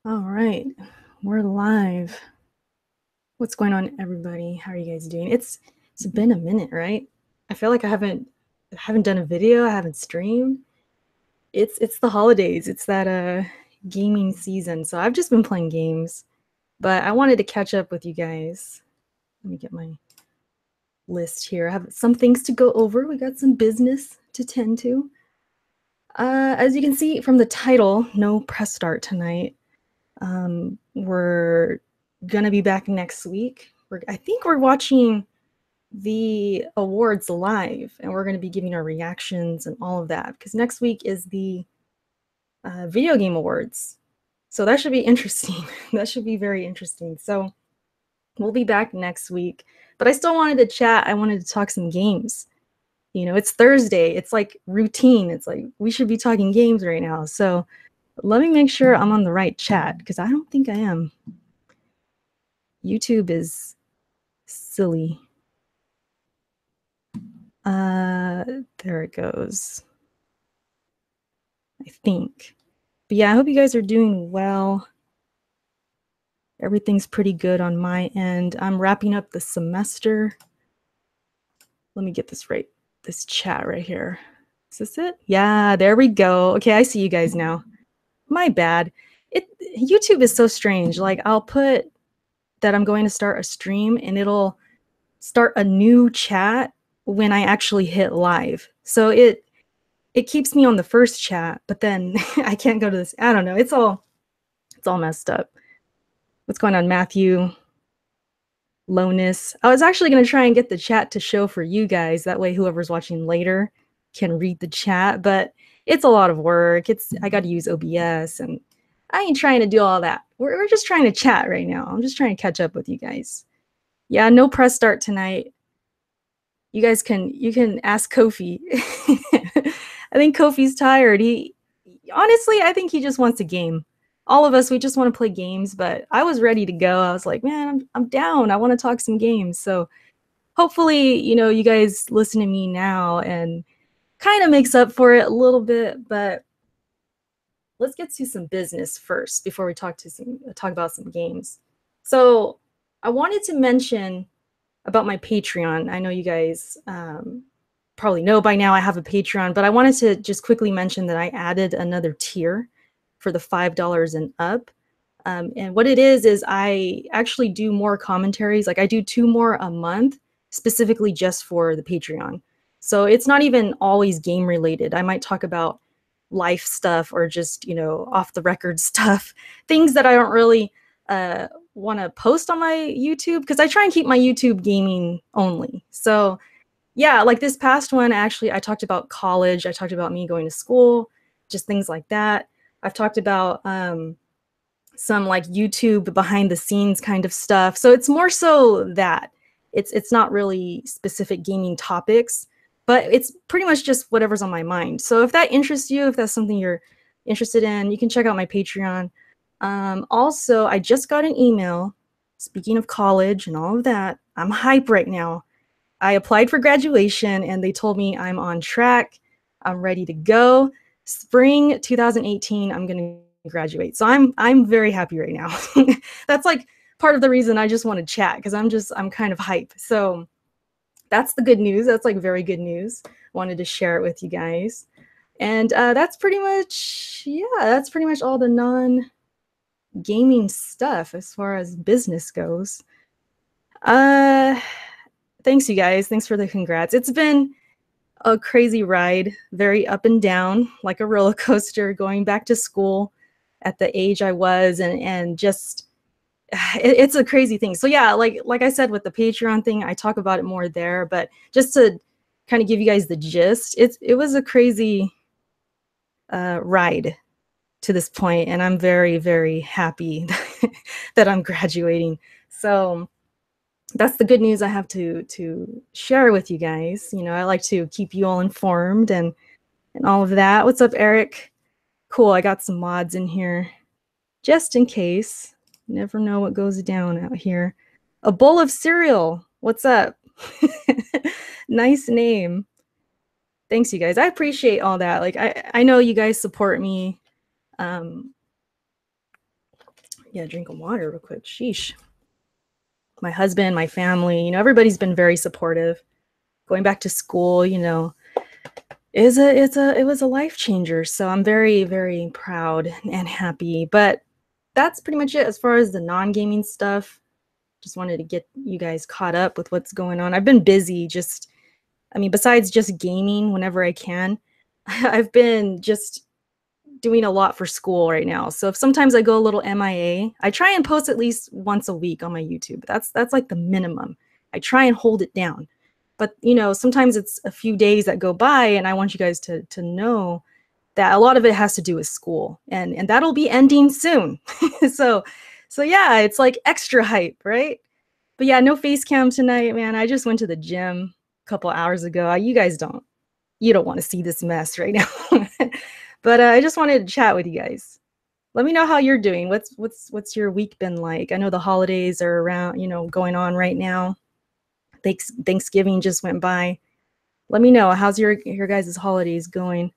All right, we're live. What's going on, everybody? How are you guys doing? It's been a minute, right? I feel like I haven't done a video. I haven't streamed. It's the holidays. It's that gaming season. So I've just been playing games, but I wanted to catch up with you guys. Let me get my list here. I have some things to go over. We got some business to tend to. As you can see from the title, no press start tonight. We're gonna be back next week. I think we're watching the awards live, and we're gonna be giving our reactions and all of that because next week is the video game awards. So that should be interesting. That should be very interesting. So we'll be back next week. But I still wanted to chat. I wanted to talk some games. You know, it's Thursday. It's like routine. It's like we should be talking games right now. So let me make sure I'm on the right chat because I don't think I am. YouTube is silly. There it goes. I think. But yeah, I hope you guys are doing well. Everything's pretty good on my end. I'm wrapping up the semester. Let me get this right. This chat right here. Is this it? Yeah, there we go. Okay, I see you guys now. My bad. YouTube is so strange. Like I'll put that I'm going to start a stream and it'll start a new chat when I actually hit live. So it keeps me on the first chat, but then I can't go to this. I don't know. It's all messed up. What's going on, Matthew? Lowness. I was actually going to try and get the chat to show for you guys. That way whoever's watching later can read the chat, but it's a lot of work. I got to use OBS and I ain't trying to do all that. We're just trying to chat right now. I'm just trying to catch up with you guys. Yeah, no press start tonight. You guys you can ask Kofi. I think Kofi's tired. Honestly, I think he just wants a game. All of us, we just want to play games, but I was ready to go. I was like, man, I'm down. I want to talk some games. So hopefully, you know, you guys listen to me now and kind of makes up for it a little bit, but let's get to some business first before we talk about some games. So I wanted to mention about my Patreon. I know you guys probably know by now I have a Patreon, but I wanted to just quickly mention that I added another tier for the $5 and up. And what it is I actually do more commentaries. Like I do 2 more a month, specifically just for the Patreon. So it's not even always game related. I might talk about life stuff or just, you know, off the record stuff, things that I don't really want to post on my YouTube because I try and keep my YouTube gaming only. So yeah, like this past one, actually, I talked about college. I talked about me going to school, just things like that. I've talked about some like YouTube behind the scenes kind of stuff. So it's more so that it's not really specific gaming topics, but it's pretty much just whatever's on my mind. So if that interests you, if that's something you're interested in, you can check out my Patreon. Also, I just got an email. Speaking of college and all of that, I'm hype right now. I applied for graduation and they told me I'm on track. I'm ready to go. Spring 2018, I'm going to graduate. So I'm very happy right now. That's like part of the reason I just want to chat because I'm kind of hype. So that's the good news. That's like very good news. Wanted to share it with you guys. And that's pretty much all the non-gaming stuff as far as business goes. Thanks, you guys. Thanks for the congrats. It's been a crazy ride, very up and down, like a roller coaster, going back to school at the age I was, and just it's a crazy thing. So yeah, like I said with the Patreon thing, I talk about it more there, but just to kind of give you guys the gist, it was a crazy ride to this point, and I'm very, very happy that I'm graduating. So that's the good news I have to share with you guys. You know, I like to keep you all informed and all of that. What's up, Eric? Cool, I got some mods in here just in case. You never know what goes down out here. A bowl of cereal. What's up? Nice name. Thanks, you guys. I appreciate all that. Like I know you guys support me. Yeah, drink of water real quick. Sheesh. My husband, my family, everybody's been very supportive. Going back to school, it was a life changer. So I'm very, very proud and happy. But that's pretty much it as far as the non-gaming stuff. Just wanted to get you guys caught up with what's going on. I've been busy besides just gaming whenever I can, I've been just doing a lot for school right now. So if sometimes I go a little MIA, I try and post at least once a week on my YouTube. That's like the minimum. I try and hold it down. But sometimes it's a few days that go by, and I want you guys to know that a lot of it has to do with school, and that'll be ending soon. so so yeah, it's like extra hype, right? But yeah, no face cam tonight, man. I just went to the gym a couple hours ago. You don't want to see this mess right now. But I just wanted to chat with you guys. Let me know how you're doing. What's your week been like? I know the holidays are around, going on right now. Thanksgiving just went by. Let me know, how's your guys' holidays going?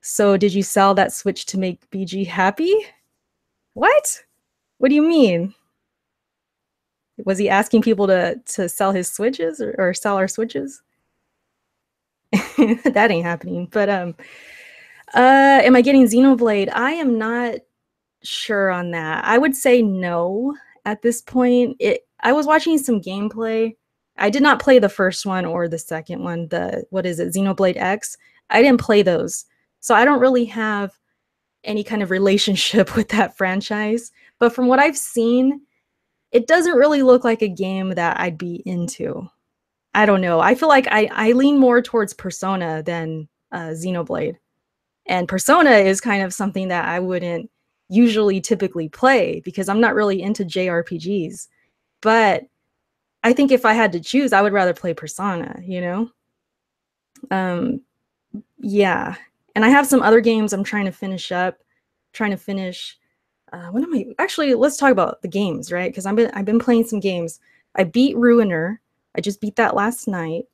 So did you sell that Switch to make BG happy? What? What do you mean? Was he asking people to sell his Switches or sell our Switches? That ain't happening. But am I getting Xenoblade? I am not sure on that. I would say no at this point. I was watching some gameplay. I did not play the first one or the second one, what is it, Xenoblade X? I didn't play those. So I don't really have any kind of relationship with that franchise. But from what I've seen, it doesn't really look like a game that I'd be into. I don't know. I feel like I lean more towards Persona than Xenoblade. And Persona is kind of something that I wouldn't usually typically play because I'm not really into JRPGs. But I think if I had to choose, I would rather play Persona, Yeah. And I have some other games I'm trying to finish up, trying to finish. What am I? Actually, let's talk about the games, right? Because I've been playing some games. I beat Ruiner. I just beat that last night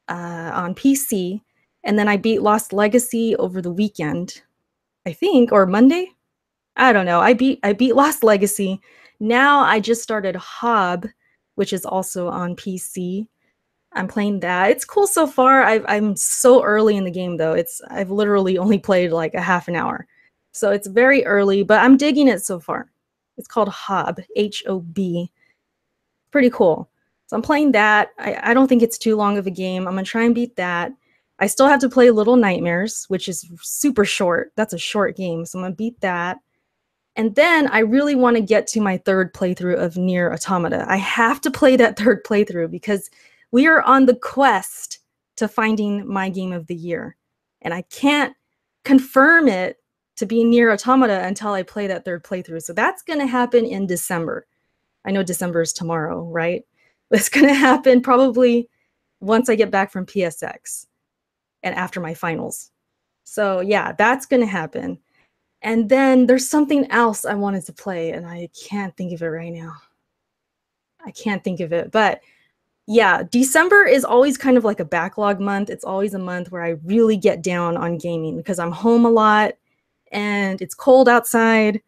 on PC. And then I beat Lost Legacy over the weekend, I think, or Monday. I don't know. I beat Lost Legacy. Now I just started Hob, which is also on PC. I'm playing that. It's cool so far. I'm so early in the game though. I've literally only played like a half an hour. So it's very early, but I'm digging it so far. It's called Hob, Hob. Pretty cool. So I'm playing that. I don't think it's too long of a game. I'm gonna try and beat that. I still have to play Little Nightmares, which is super short. That's a short game. So I'm gonna beat that. And then I really want to get to my third playthrough of Nier Automata. I have to play that third playthrough because we are on the quest to finding my game of the year. And I can't confirm it to be Nier Automata until I play that third playthrough. So that's going to happen in December. I know December is tomorrow, right? It's going to happen probably once I get back from PSX and after my finals. So yeah, that's going to happen. And then there's something else I wanted to play, and I can't think of it right now. I can't think of it. But yeah, December is always kind of like a backlog month. It's always a month where I really get down on gaming because I'm home a lot and it's cold outside.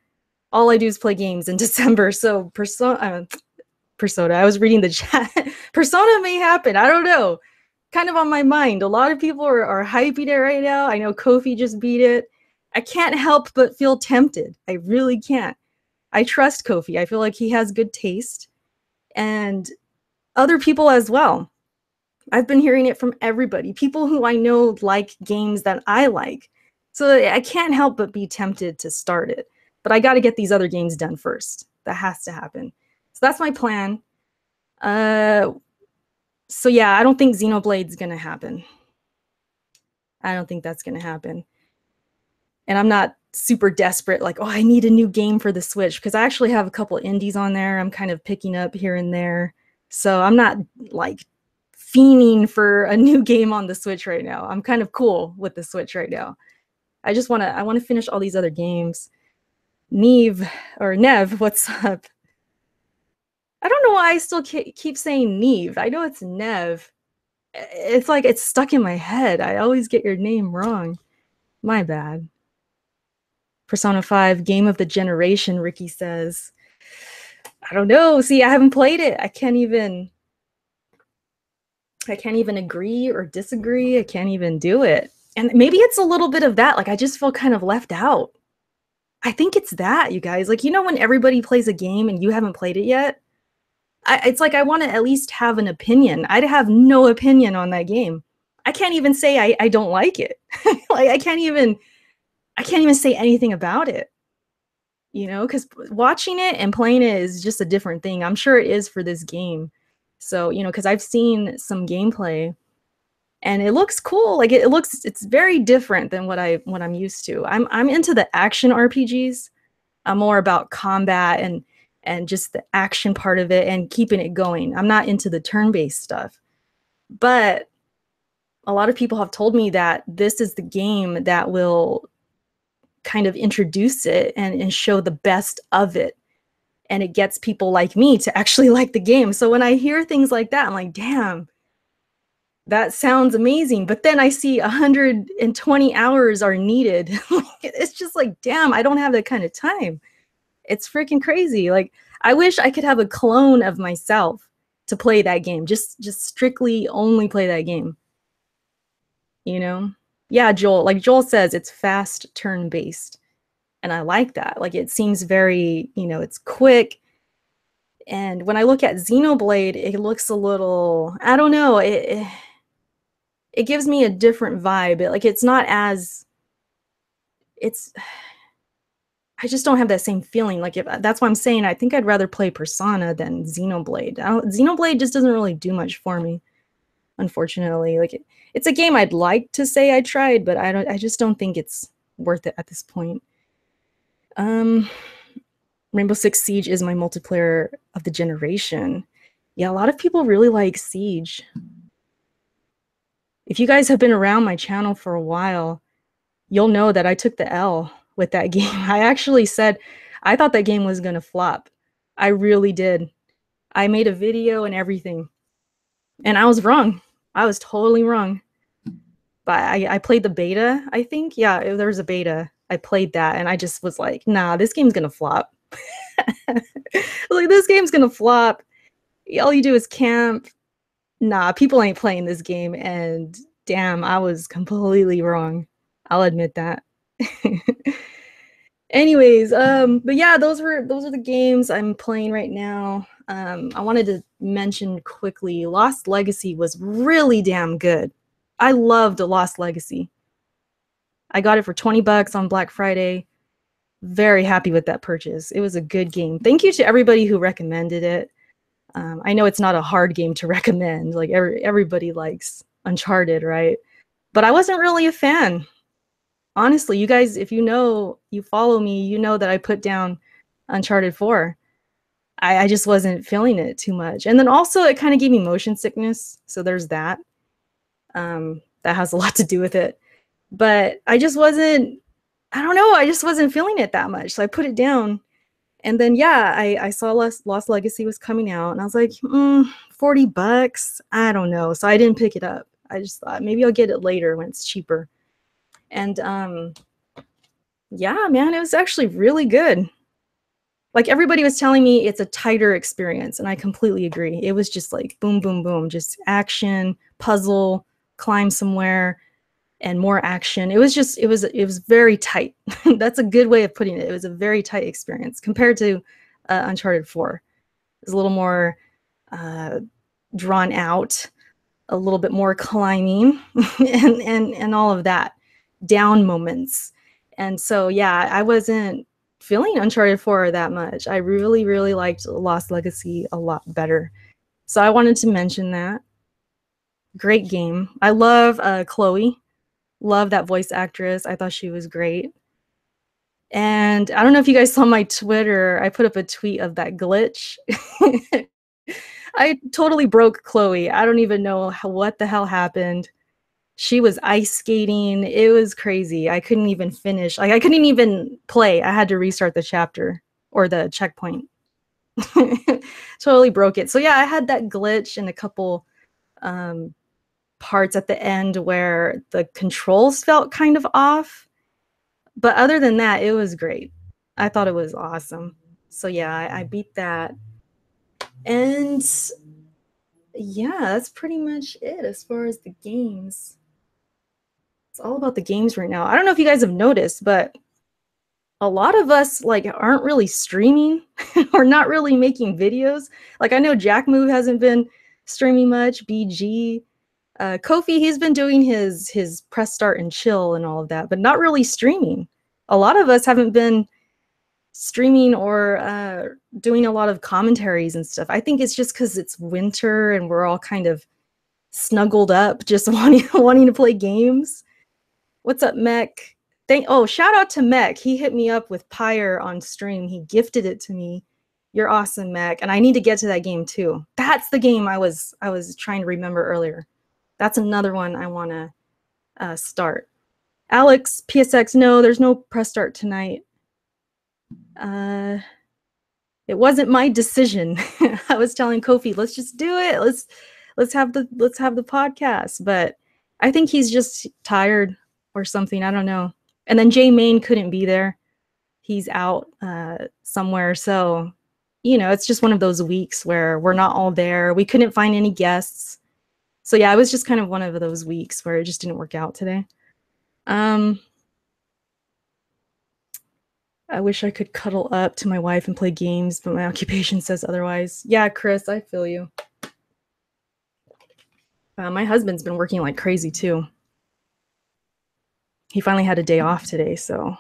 All I do is play games in December. So Persona, I was reading the chat. Persona may happen. I don't know. Kind of on my mind. A lot of people are hyping it right now. I know Kofi just beat it. I can't help but feel tempted. I really can't. I trust Kofi. I feel like he has good taste. And other people as well. I've been hearing it from everybody. People who I know like games that I like. So I can't help but be tempted to start it. But I got to get these other games done first. That has to happen. So that's my plan. So yeah, I don't think Xenoblade's going to happen. I don't think that's going to happen. And I'm not super desperate, like, oh, I need a new game for the Switch, because I actually have a couple indies on there I'm kind of picking up here and there. So I'm not like fiending for a new game on the Switch right now. I'm kind of cool with the Switch right now. I want to finish all these other games. Nev, what's up? I don't know why I still keep saying Neve. I know it's Nev. It's like it's stuck in my head. I always get your name wrong. My bad. Persona 5 game of the generation, Ricky says. I don't know. See, I haven't played it. I can't even agree or disagree. I can't even do it. And maybe it's a little bit of that. Like, I just feel kind of left out. I think it's that, you guys. Like, you know, when everybody plays a game and you haven't played it yet, it's like I want to at least have an opinion. I'd have no opinion on that game. I can't even say I don't like it. Like, I can't even say anything about it. You know, because watching it and playing it is just a different thing. I'm sure it is for this game. So, you know, because I've seen some gameplay and it looks cool. Like it's very different than what I'm used to. I'm into the action RPGs. I'm more about combat and just the action part of it and keeping it going. I'm not into the turn-based stuff. But a lot of people have told me that this is the game that will kind of introduce it and show the best of it. And it gets people like me to actually like the game. So when I hear things like that, I'm like, damn, that sounds amazing. But then I see 120 hours are needed. It's just like, damn, I don't have that kind of time. It's freaking crazy. Like, I wish I could have a clone of myself to play that game. Just strictly only play that game. You know? Yeah, Joel. Like Joel says, it's fast turn-based. And I like that. Like, it seems very, you know, it's quick. And when I look at Xenoblade, it looks a little, I don't know, it gives me a different vibe. Like, it's not as, I just don't have that same feeling. Like, that's why I'm saying I think I'd rather play Persona than Xenoblade. Xenoblade just doesn't really do much for me, unfortunately. Like, it's a game I'd like to say I tried, but I just don't think it's worth it at this point. Rainbow Six Siege is my multiplayer of the generation. Yeah, a lot of people really like Siege. If you guys have been around my channel for a while, you'll know that I took the L with that game. I actually said I thought that game was gonna flop. I really did. I made a video and everything. And I was wrong. I was totally wrong. But I played the beta, I think. Yeah, there was a beta. I played that and I just was like, nah, this game's gonna flop. Like, this game's gonna flop. All you do is camp. Nah, people ain't playing this game, and damn, I was completely wrong. I'll admit that. Anyways, but yeah, those are the games I'm playing right now. I wanted to mention quickly, Lost Legacy was really damn good. I loved Lost Legacy. I got it for 20 bucks on Black Friday. Very happy with that purchase. It was a good game. Thank you to everybody who recommended it. I know it's not a hard game to recommend. Like, everybody likes Uncharted, right? But I wasn't really a fan. Honestly, you guys, if you follow me, you know that I put down Uncharted 4. I just wasn't feeling it too much. And then also it kind of gave me motion sickness. So there's that. That has a lot to do with it. But I just wasn't, I don't know, I just wasn't feeling it that much. So I put it down. And then, yeah, I saw Lost Legacy was coming out, and I was like, 40 bucks? I don't know. So I didn't pick it up. I just thought maybe I'll get it later when it's cheaper. And yeah, man, it was actually really good. Like, everybody was telling me it's a tighter experience, and I completely agree. It was just like boom, boom, boom, just action, puzzle, climb somewhere, and more action. It was very tight. That's a good way of putting it. It was a very tight experience compared to Uncharted 4. It was a little more drawn out, a little bit more climbing, and all of that, down moments. And so, yeah, I wasn't feeling Uncharted 4 that much. I really, really liked Lost Legacy a lot better. So I wanted to mention that. Great game. I love Chloe. Love that voice actress. I thought she was great. And I don't know if you guys saw my Twitter. I put up a tweet of that glitch. I totally broke Chloe. I don't even know what the hell happened. She was ice skating. It was crazy. I couldn't even finish. Like, I couldn't even play. I had to restart the chapter or the checkpoint. Totally broke it. So yeah, I had that glitch and a couple parts at the end where the controls felt kind of off. But other than that, it was great. I thought it was awesome. So yeah, I beat that. And yeah, that's pretty much it as far as the games. It's all about the games right now. I don't know if you guys have noticed, but a lot of us like aren't really streaming or not really making videos. Like I know Jack Move hasn't been streaming much, BG. Kofi, he's been doing his press start and chill and all of that, but not really streaming. A lot of us haven't been streaming or doing a lot of commentaries and stuff. I think it's just because it's winter and we're all kind of snuggled up, just wanting to play games. What's up, Mech? Shout out to Mech. He hit me up with Pyre on stream. He gifted it to me. You're awesome, Mech. And I need to get to that game too. That's the game I was trying to remember earlier. That's another one I want to start. Alex, PSX, no, there's no press start tonight. It wasn't my decision. I was telling Kofi, let's just do it. Let's have the podcast. But I think he's just tired or something. I don't know. And then Jay Main couldn't be there. He's out somewhere. So, it's just one of those weeks where we're not all there. We couldn't find any guests. So yeah, it was just kind of one of those weeks where it just didn't work out today. I wish I could cuddle up to my wife and play games, but my occupation says otherwise. Yeah, Chris, I feel you. My husband's been working like crazy too. He finally had a day off today, so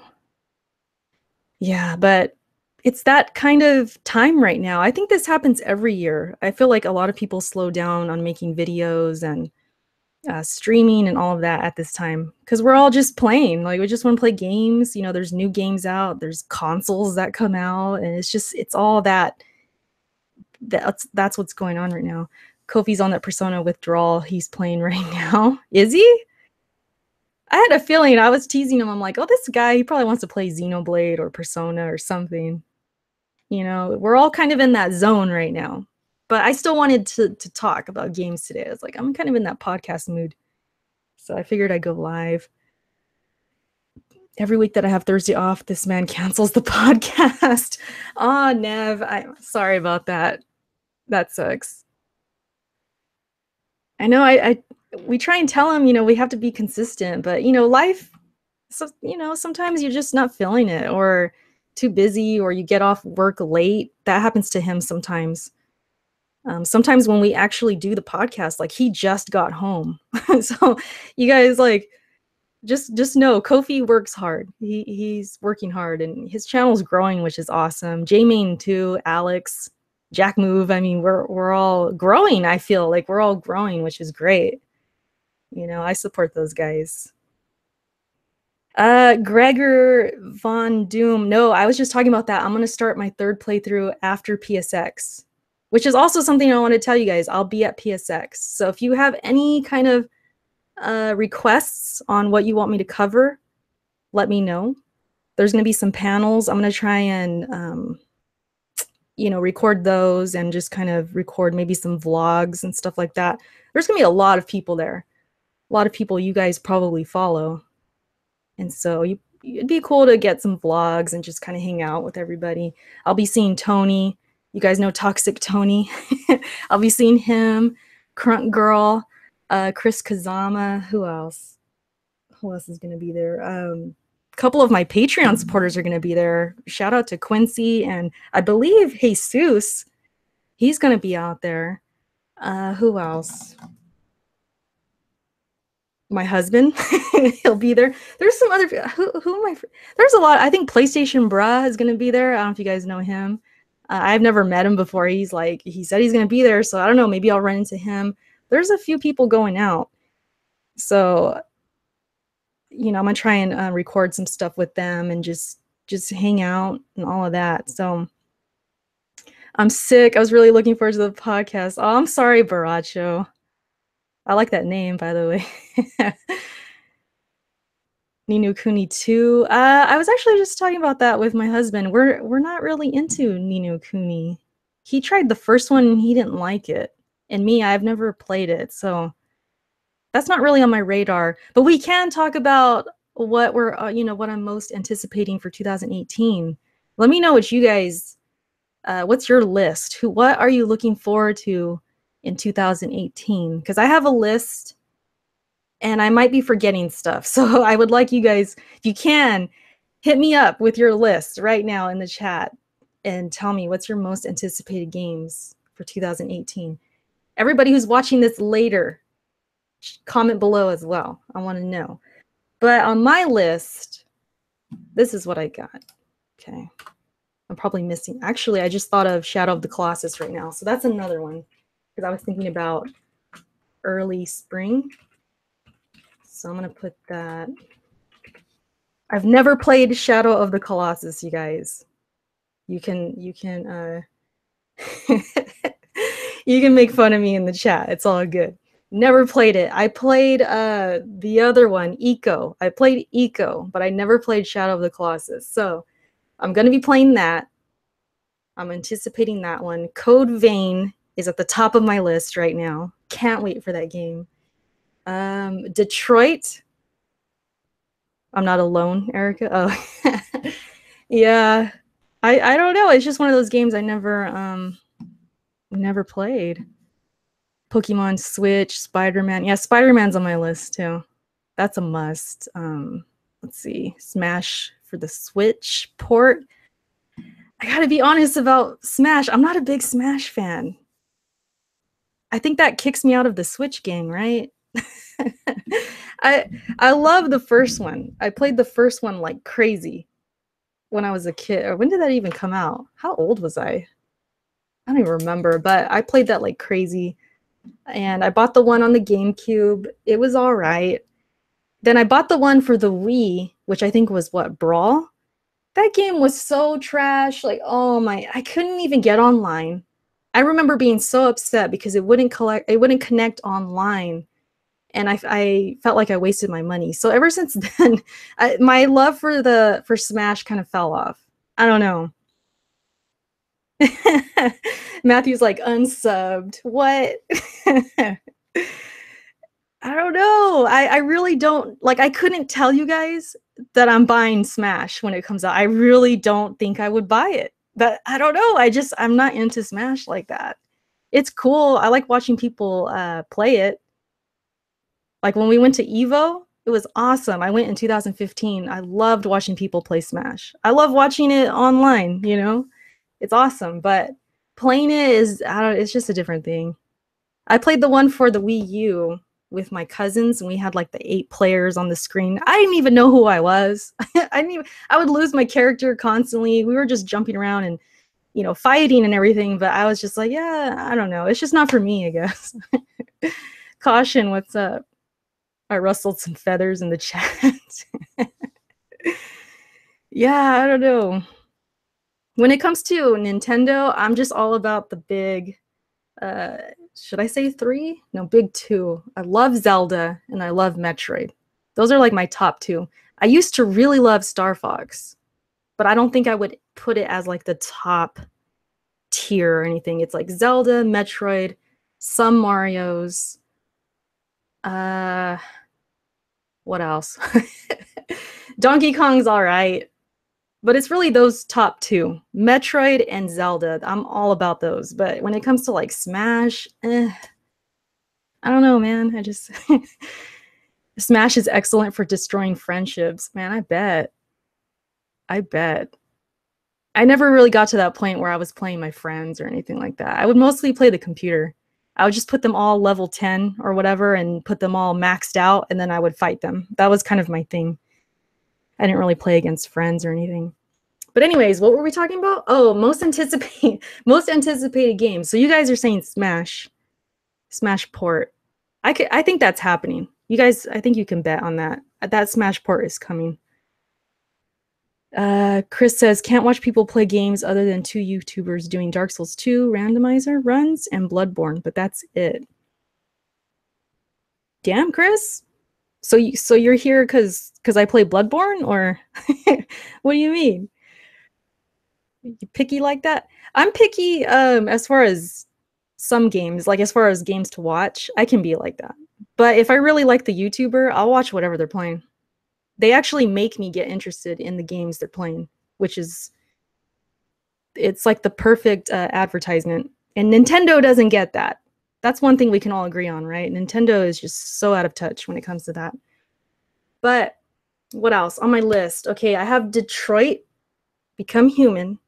yeah, but it's that kind of time right now. I think this happens every year. I feel like a lot of people slow down on making videos and streaming and all of that at this time because we're all just playing. Like we just want to play games. There's new games out. There's consoles that come out, and it's all that's what's going on right now. Kofi's on that Persona withdrawal. He's playing right now. Is he? I had a feeling. I was teasing him. I'm like, oh, this guy, he probably wants to play Xenoblade or Persona or something. We're all kind of in that zone right now. But I still wanted to talk about games today. I was like, I'm kind of in that podcast mood. So I figured I'd go live. Every week that I have Thursday off, this man cancels the podcast. Oh, Nev, I'm sorry about that. That sucks. I know we try and tell him, we have to be consistent, but life, so sometimes you're just not feeling it or too busy or you get off work late. That happens to him sometimes. Sometimes when we actually do the podcast, like he just got home. So you guys just know Kofi works hard. He's working hard and his channel's growing, which is awesome. J-Main too, Alex, Jack Move. I mean, we're all growing. I feel like we're all growing, which is great. I support those guys. Gregor Von Doom. No, I was just talking about that. I'm going to start my third playthrough after PSX, which is also something I want to tell you guys. I'll be at PSX. So if you have any kind of requests on what you want me to cover, let me know. There's going to be some panels. I'm going to try and, record those and just kind of record maybe some vlogs and stuff like that. There's going to be a lot of people there. A lot of people you guys probably follow. And so it'd be cool to get some vlogs and just kind of hang out with everybody. I'll be seeing Tony. You guys know Toxic Tony. I'll be seeing him, Crunk Girl, Chris Kazama. Who else? Who else is going to be there? A couple of my Patreon supporters are going to be there. Shout out to Quincy and I believe Jesus. He's going to be out there. Who else? My husband. He'll be there. There's some other who am I? There's a lot. I think PlayStation Bruh is going to be there. I don't know if you guys know him. I've never met him before. He said he's going to be there, so I don't know, maybe I'll run into him. There's a few people going out, so I'm gonna try and record some stuff with them and just hang out and all of that. So I'm sick. I was really looking forward to the podcast. Oh, I'm sorry, Baracho. I like that name, by the way. Ni no Kuni 2. I was actually just talking about that with my husband. We're not really into Ni no Kuni. He tried the first one and he didn't like it. And me, I've never played it, so that's not really on my radar. But we can talk about what we're what I'm most anticipating for 2018. Let me know what you guys what's your list? What are you looking forward to in 2018? Because I have a list and I might be forgetting stuff. So I would like you guys, if you can, hit me up with your list right now in the chat and tell me what's your most anticipated games for 2018. Everybody who's watching this later, comment below as well. I want to know. But on my list, this is what I got. Okay. I'm probably missing. Actually, I just thought of Shadow of the Colossus right now. So that's another one because I was thinking about early spring. So I'm going to put that. I've never played Shadow of the Colossus, you guys. You can you can make fun of me in the chat. It's all good. Never played it. I played the other one, Eco. I played Eco, but I never played Shadow of the Colossus. So I'm going to be playing that. I'm anticipating that one. Code Vein is at the top of my list right now. Can't wait for that game. Detroit. I'm not alone, Erica. Oh, yeah. I don't know. It's just one of those games I never played. Pokemon Switch, Spider-Man. Yeah, Spider-Man's on my list too. That's a must. Let's see. Smash for the Switch port. I gotta be honest about Smash. I'm not a big Smash fan. I think that kicks me out of the Switch game, right? I love the first one. I played the first one like crazy when I was a kid. Or when did that even come out? How old was I? I don't even remember, but I played that like crazy. And I bought the one on the GameCube. It was all right. Then I bought the one for the Wii, which I think was what, Brawl? That game was so trash. Like, oh my, I couldn't even get online. I remember being so upset because it wouldn't connect online. And I felt like I wasted my money. So ever since then, my love for Smash kind of fell off. I don't know. Matthew's like unsubbed. What? I don't know. I really don't like. I couldn't tell you guys that I'm buying Smash when it comes out. I really don't think I would buy it. But I don't know. I'm not into Smash like that. It's cool. I like watching people play it. Like when we went to Evo, it was awesome. I went in 2015. I loved watching people play Smash. I love watching it online, you know? It's awesome, but playing it is, I don't, it's just a different thing. I played the one for the Wii U with my cousins, and we had like the 8 players on the screen. I didn't even know who I was. I would lose my character constantly. We were just jumping around and, you know, fighting and everything, but I was just like, yeah, I don't know. It's just not for me, I guess. Caution, what's up? I rustled some feathers in the chat. Yeah, I don't know. When it comes to Nintendo, I'm just all about the big, should I say 3? No, big 2. I love Zelda and I love Metroid. Those are like my top 2. I used to really love Star Fox, but I don't think I would put it as like the top tier or anything. It's like Zelda, Metroid, some Marios. What else? Donkey Kong's all right. But it's really those top 2, Metroid and Zelda. I'm all about those. But when it comes to like Smash, I don't know, man. I just Smash is excellent for destroying friendships. Man, I bet. I bet. I never really got to that point where I was playing my friends or anything like that. I would mostly play the computer. I would just put them all level 10 or whatever and put them all maxed out, and then I would fight them. That was kind of my thing. I didn't really play against friends or anything. But anyways, what were we talking about? Oh, most anticipated games. So you guys are saying Smash port. I think that's happening. You guys, I think you can bet on that. That Smash port is coming. Chris says, can't watch people play games other than 2 YouTubers doing Dark Souls 2 randomizer runs and Bloodborne, but that's it. Damn, Chris. So you're here because I play Bloodborne, or what do you mean? You picky like that? I'm picky as far as some games, like as far as games to watch, I can be like that. But if I really like the YouTuber, I'll watch whatever they're playing. they actually make me get interested in the games they're playing, which is, it's like the perfect advertisement. And Nintendo doesn't get that. That's one thing we can all agree on, right? Nintendo is just so out of touch when it comes to that. But what else on my list? Okay, I have Detroit Become Human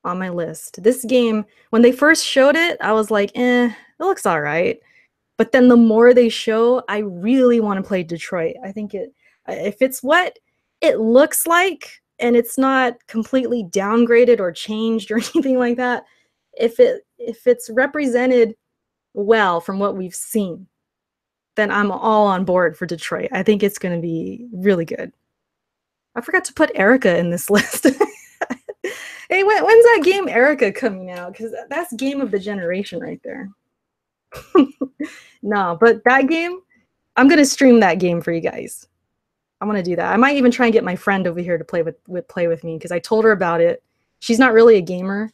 on my list. This game, when they first showed it, I was like, it looks all right. But then the more they show, I really want to play Detroit. I think if it's what it looks like and it's not completely downgraded or changed or anything like that, if it's represented well from what we've seen, then I'm all on board for Detroit. I think it's going to be really good. I forgot to put Erica in this list. Hey, when's that game Erica coming out? Because that's game of the generation right there. No, but that game, I'm gonna stream that game for you guys. I'm gonna do that. I might even try and get my friend over here to play with me because I told her about it. She's not really a gamer,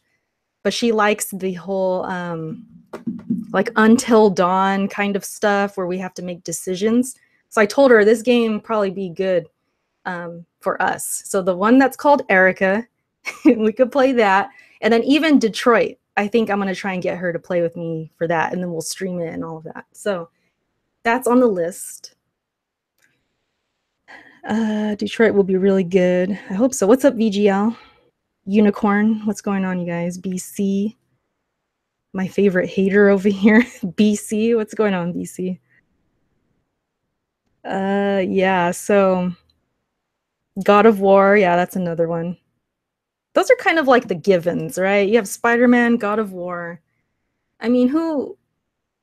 but she likes the whole like Until Dawn kind of stuff where we have to make decisions. So I told her this game probably be good for us. So the one that's called Erica, we could play that, and then even Detroit. I think I'm gonna try and get her to play with me for that, and then we'll stream it and all of that. So that's on the list. Detroit will be really good. I hope so. What's up, VGL? Unicorn, what's going on, you guys? BC, my favorite hater over here. BC, what's going on, BC? Yeah, so God of War, yeah, that's another one. Those are kind of like the givens, right? You have Spider-Man, God of War. I mean,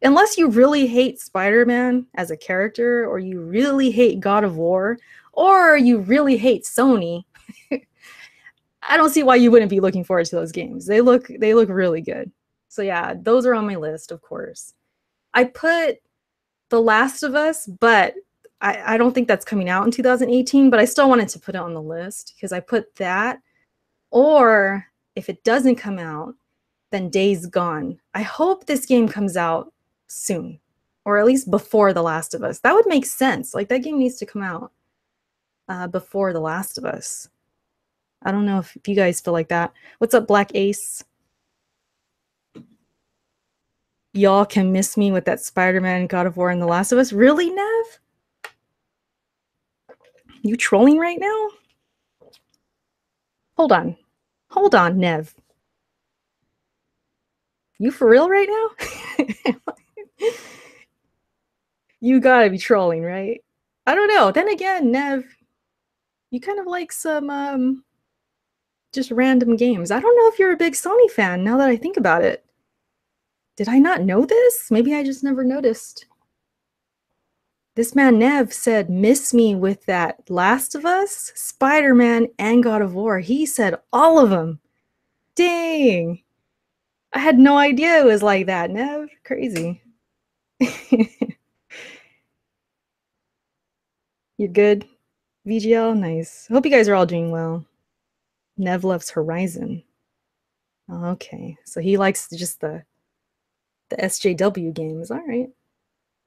unless you really hate Spider-Man as a character, or you really hate God of War, or you really hate Sony, I don't see why you wouldn't be looking forward to those games. They look really good. So yeah, those are on my list, of course. I put The Last of Us, but I don't think that's coming out in 2018, but I still wanted to put it on the list because I put that. Or if it doesn't come out, then Days Gone. I hope this game comes out soon, or at least before The Last of Us. That would make sense. Like, that game needs to come out before The Last of Us. I don't know if you guys feel like that. What's up, Black Ace? Y'all can miss me with that Spider-Man, God of War, and The Last of Us. Really, Nev? You trolling right now? Hold on. Hold on, Nev. You for real right now? You gotta be trolling, right? I don't know. Then again, Nev, you kind of like some just random games. I don't know if you're a big Sony fan now that I think about it. Did I not know this? Maybe I just never noticed. This man Nev said, miss me with that Last of Us, Spider-Man, and God of War. He said all of them. Dang. I had no idea it was like that, Nev. Crazy. You're good? VGL? Nice. Hope you guys are all doing well. Nev loves Horizon. Okay. So he likes just the SJW games. All right.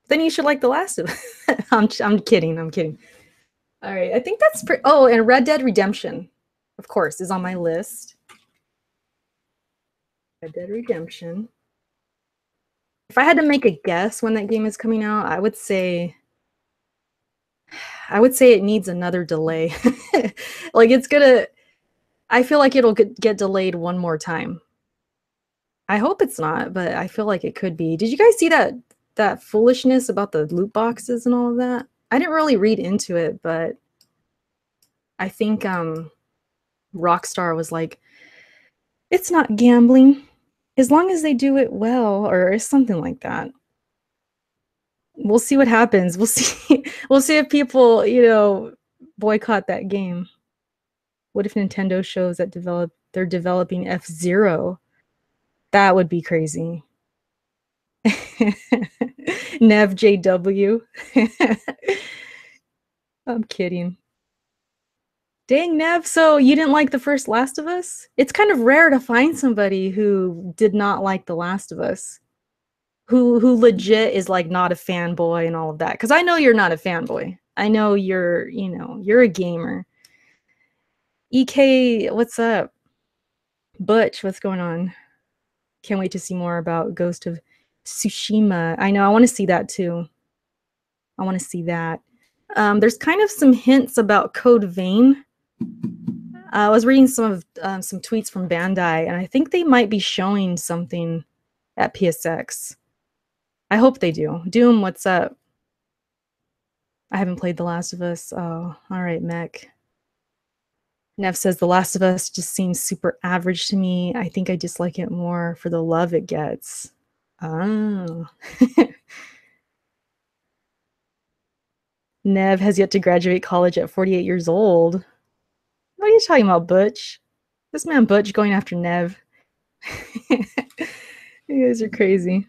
Then you should like The Last of Us. I'm kidding. I'm kidding. All right. I think that's pretty. Oh, and Red Dead Redemption, of course, is on my list. Red Dead Redemption. If I had to make a guess when that game is coming out, I would say it needs another delay. Like, it's gonna, I feel like it'll get delayed one more time. I hope it's not, but I feel like it could be. Did you guys see that foolishness about the loot boxes and all of that? I didn't really read into it, but I think Rockstar was like, it's not gambling as long as they do it well, or something like that. We'll see what happens. We'll see. We'll see if people, boycott that game. What if Nintendo shows that they're developing F-Zero? That would be crazy. Nev JW. I'm kidding. Dang, Nev, so you didn't like the first Last of Us? It's kind of rare to find somebody who did not like The Last of Us. Who legit is like not a fanboy and all of that. Because I know you're not a fanboy. I know you're a gamer. EK, what's up? Butch, what's going on? Can't wait to see more about Ghost of Tsushima. I know, I want to see that too. I want to see that. There's kind of some hints about Code Vein. I was reading some tweets from Bandai, and I think they might be showing something at PSX. I hope they do. Doom, what's up? I haven't played The Last of Us. Oh, all right, Mech. Nev says The Last of Us just seems super average to me. I think I dislike it more for the love it gets. Oh. Nev has yet to graduate college at 48 years old. What are you talking about, Butch? This man Butch going after Nev. You guys are crazy.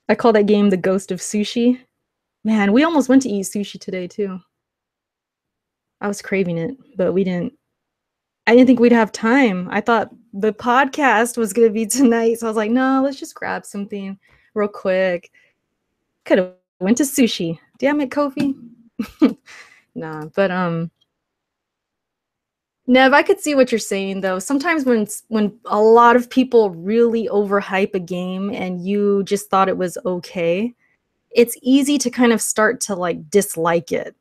I call that game the Ghost of Sushi. Man, we almost went to eat sushi today too. I was craving it, but we didn't. I didn't think we'd have time. I thought the podcast was gonna be tonight, so I was like, no, let's just grab something real quick. Could have went to sushi. Damn it, Kofi. Nah, but Nev, I could see what you're saying though. Sometimes when a lot of people really overhype a game and you just thought it was okay, it's easy to kind of start to like dislike it.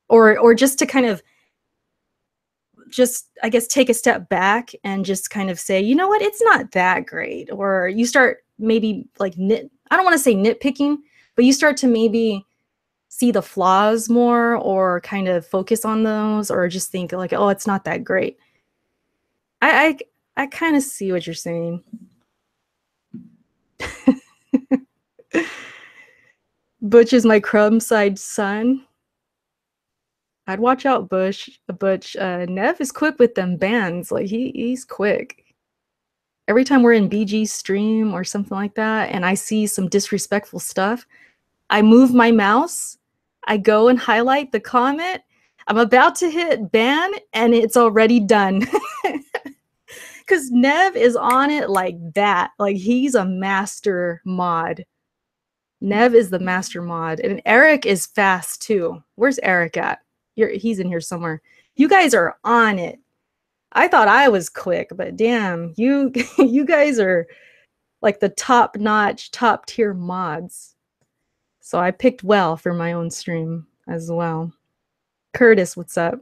Or just to kind of just, I guess, take a step back and just kind of say, you know what, it's not that great. Or you start maybe like I don't want to say nitpicking, but you start to maybe see the flaws more or kind of focus on those or just think like, oh, it's not that great. I kind of see what you're saying. Butch is my crumb-side son. I'd watch out, Butch. Nev is quick with them bans. Like he's quick. Every time we're in BG stream or something like that, and I see some disrespectful stuff, I move my mouse. I go and highlight the comment. I'm about to hit ban, and it's already done. Because Nev is on it like that. Like he's a master mod. Nev is the master mod, and Eric is fast too. Where's Eric at? He's in here somewhere. You guys are on it. I thought I was quick, but damn, you guys are like the top-notch, top-tier mods. So I picked well for my own stream as well. Curtis, what's up?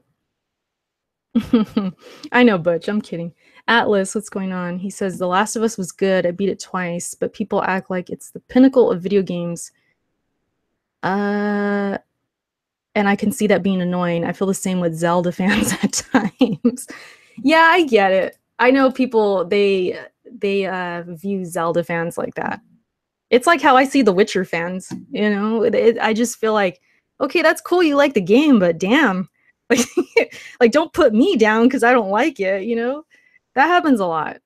I know, Butch, I'm kidding. Atlas, what's going on? He says, The Last of Us was good. I beat it twice, but people act like it's the pinnacle of video games. And I can see that being annoying. I feel the same with Zelda fans at times. Yeah, I get it. I know people, they view Zelda fans like that. It's like how I see the Witcher fans, you know? I just feel like, okay, that's cool, you like the game, but damn. Like don't put me down because I don't like it, you know? That happens a lot.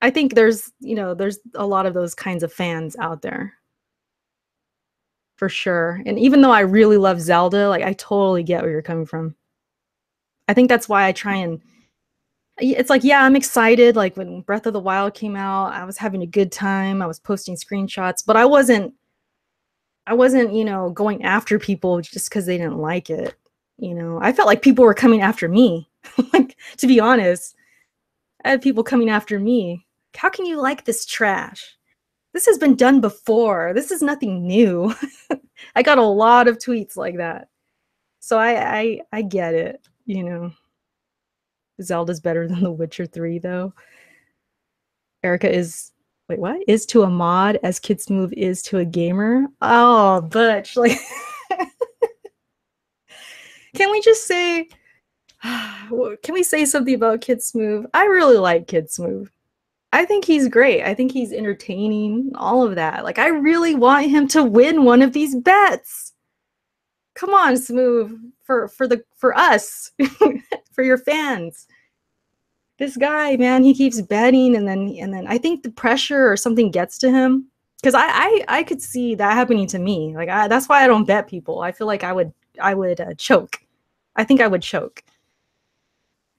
I think there's a lot of those kinds of fans out there. For sure. And even though I really love Zelda, like I totally get where you're coming from. I think that's why I try and it's like, yeah, I'm excited. Like when Breath of the Wild came out, I was having a good time. I was posting screenshots, but I wasn't, going after people just because they didn't like it. I felt like people were coming after me. Like, to be honest, I had people coming after me. How can you like this trash? This has been done before. This is nothing new. I got a lot of tweets like that. So I get it, Zelda's better than The Witcher 3, though. Erica is, wait, what? Is to a mod as Kids Move is to a gamer? Oh, Butch, like, can we just say, can we say something about Kids Move? I really like Kids Move. I think he's great. I think he's entertaining, all of that. Like, I really want him to win one of these bets. Come on, Smooth, for us, for your fans. This guy, man, he keeps betting, and then I think the pressure or something gets to him. Because I could see that happening to me. Like, that's why I don't bet people. I feel like I would choke. I think I would choke.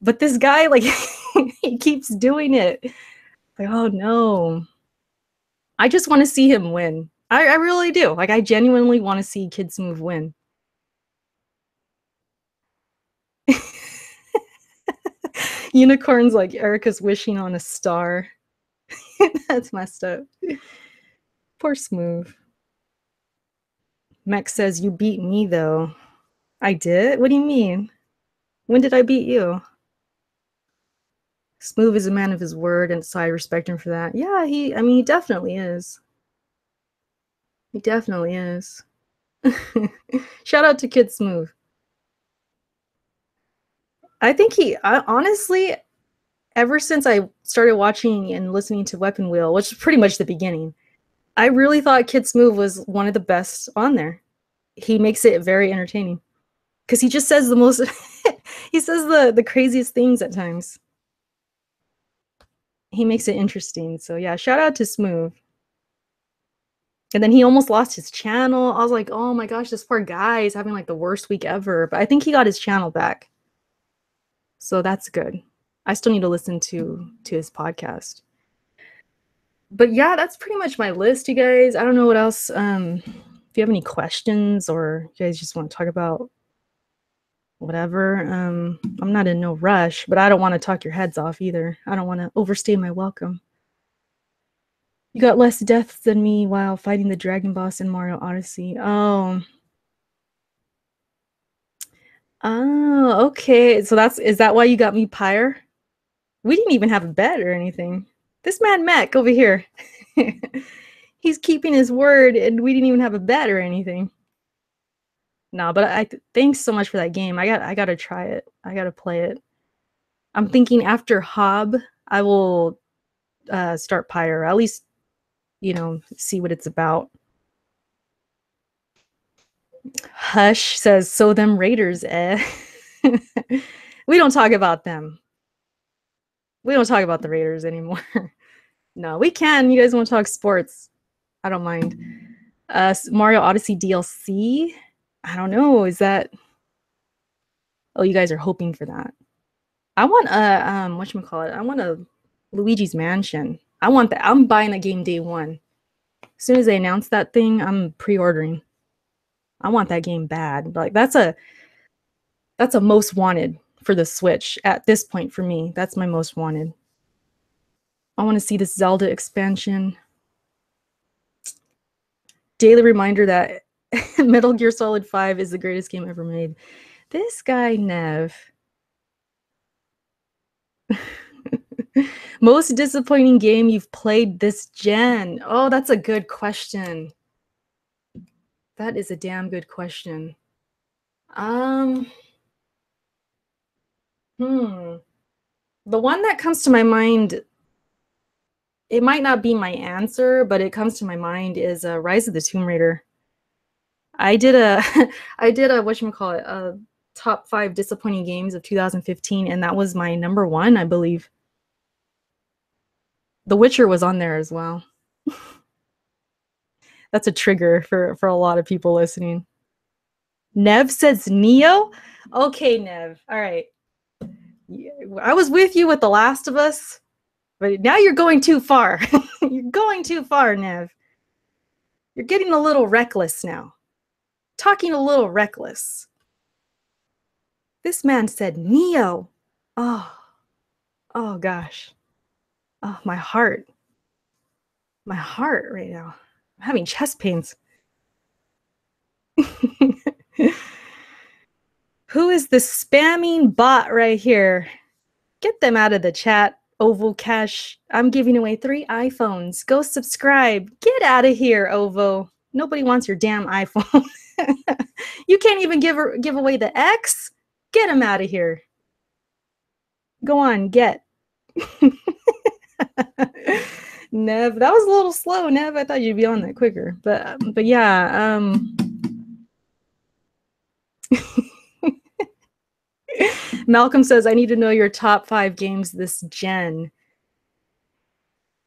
But this guy, like, he keeps doing it. Like, oh no. I just want to see him win. I really do. Like, I genuinely want to see Kids Move win. Unicorns like Erica's wishing on a star. That's messed up. Poor Smooth. Mech says, you beat me, though. I did? What do you mean? When did I beat you? Smooth is a man of his word, and so I respect him for that. Yeah, he definitely is. He definitely is. Shout out to Kid Smooth. I think honestly, ever since I started watching and listening to Weapon Wheel, which is pretty much the beginning, I really thought Kid Smooth was one of the best on there. He makes it very entertaining because he just says the most he says the craziest things at times. He makes it interesting. So yeah, shout out to Smooth. And then he almost lost his channel. I was like, oh my gosh, this poor guy is having like the worst week ever. But I think he got his channel back. So that's good. I still need to listen to his podcast. But yeah, that's pretty much my list, you guys. I don't know what else. If you have any questions or you guys just want to talk about whatever, I'm not in no rush, but I don't want to talk your heads off either. I don't want to overstay my welcome. You got less deaths than me while fighting the dragon boss in Mario Odyssey. Oh. Oh, okay. So is that why you got me Pyre? We didn't even have a bet or anything. This man Mac over here. He's keeping his word and we didn't even have a bet or anything. No, but thanks so much for that game. I gotta try it. I gotta play it. I'm thinking after Hob, I will start Pyre, at least, see what it's about. Hush says, so them Raiders, eh? We don't talk about them. We don't talk about the Raiders anymore. No, we can. You guys want to talk sports? I don't mind. Mario Odyssey DLC? I don't know. Is that... Oh, you guys are hoping for that. I want whatchamacallit? I want a Luigi's Mansion. I want that. I'm buying that game day one. As soon as they announce that thing, I'm pre-ordering. I want that game bad. Like that's a most wanted for the Switch at this point for me. That's my most wanted. I want to see this Zelda expansion. Daily reminder that Metal Gear Solid 5 is the greatest game ever made. This guy, Nev. Most disappointing game you've played this gen? Oh, that's a good question. That is a damn good question. The one that comes to my mind, it might not be my answer, but it comes to my mind is Rise of the Tomb Raider. I did a whatchamacallit, a top 5 disappointing games of 2015, and that was my number 1, I believe. The Witcher was on there as well. That's a trigger for a lot of people listening. Nev says Neo? Okay, Nev. All right. I was with you with The Last of Us, but now you're going too far. You're going too far, Nev. You're getting a little reckless now. Talking a little reckless. This man said Neo. Oh gosh. Oh, my heart right now. I'm having chest pains. Who is the spamming bot right here? Get them out of the chat, Ovo Cash. I'm giving away 3 iPhones. Go subscribe. Get out of here, Ovo. Nobody wants your damn iPhone. You can't even give away the X? Get him out of here. Go on, get. Nev, that was a little slow, Nev. I thought you'd be on that quicker. But yeah, Malcolm says, I need to know your top 5 games this gen.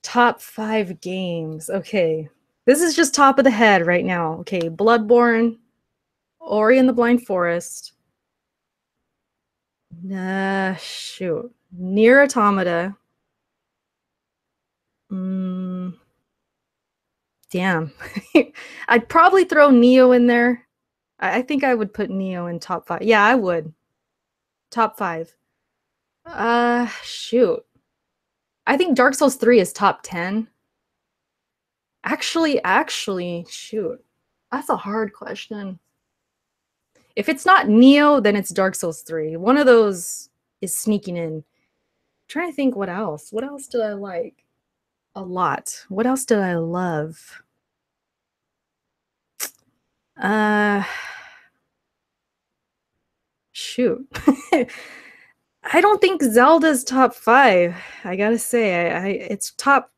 Top 5 games. Okay. This is just top of the head right now. Okay. Bloodborne, Ori and the Blind Forest. Shoot. Nier Automata. Damn. I'd probably throw Neo in there. I think I would put Neo in top 5. Yeah, I would. Top 5. Shoot. I think Dark Souls 3 is top 10. Actually, shoot. That's a hard question. If it's not Neo, then it's Dark Souls 3. One of those is sneaking in. I'm trying to think what else. What else did I like? A lot. What else did I love? Uh Shoot. I don't think Zelda's top 5. I gotta say, it's top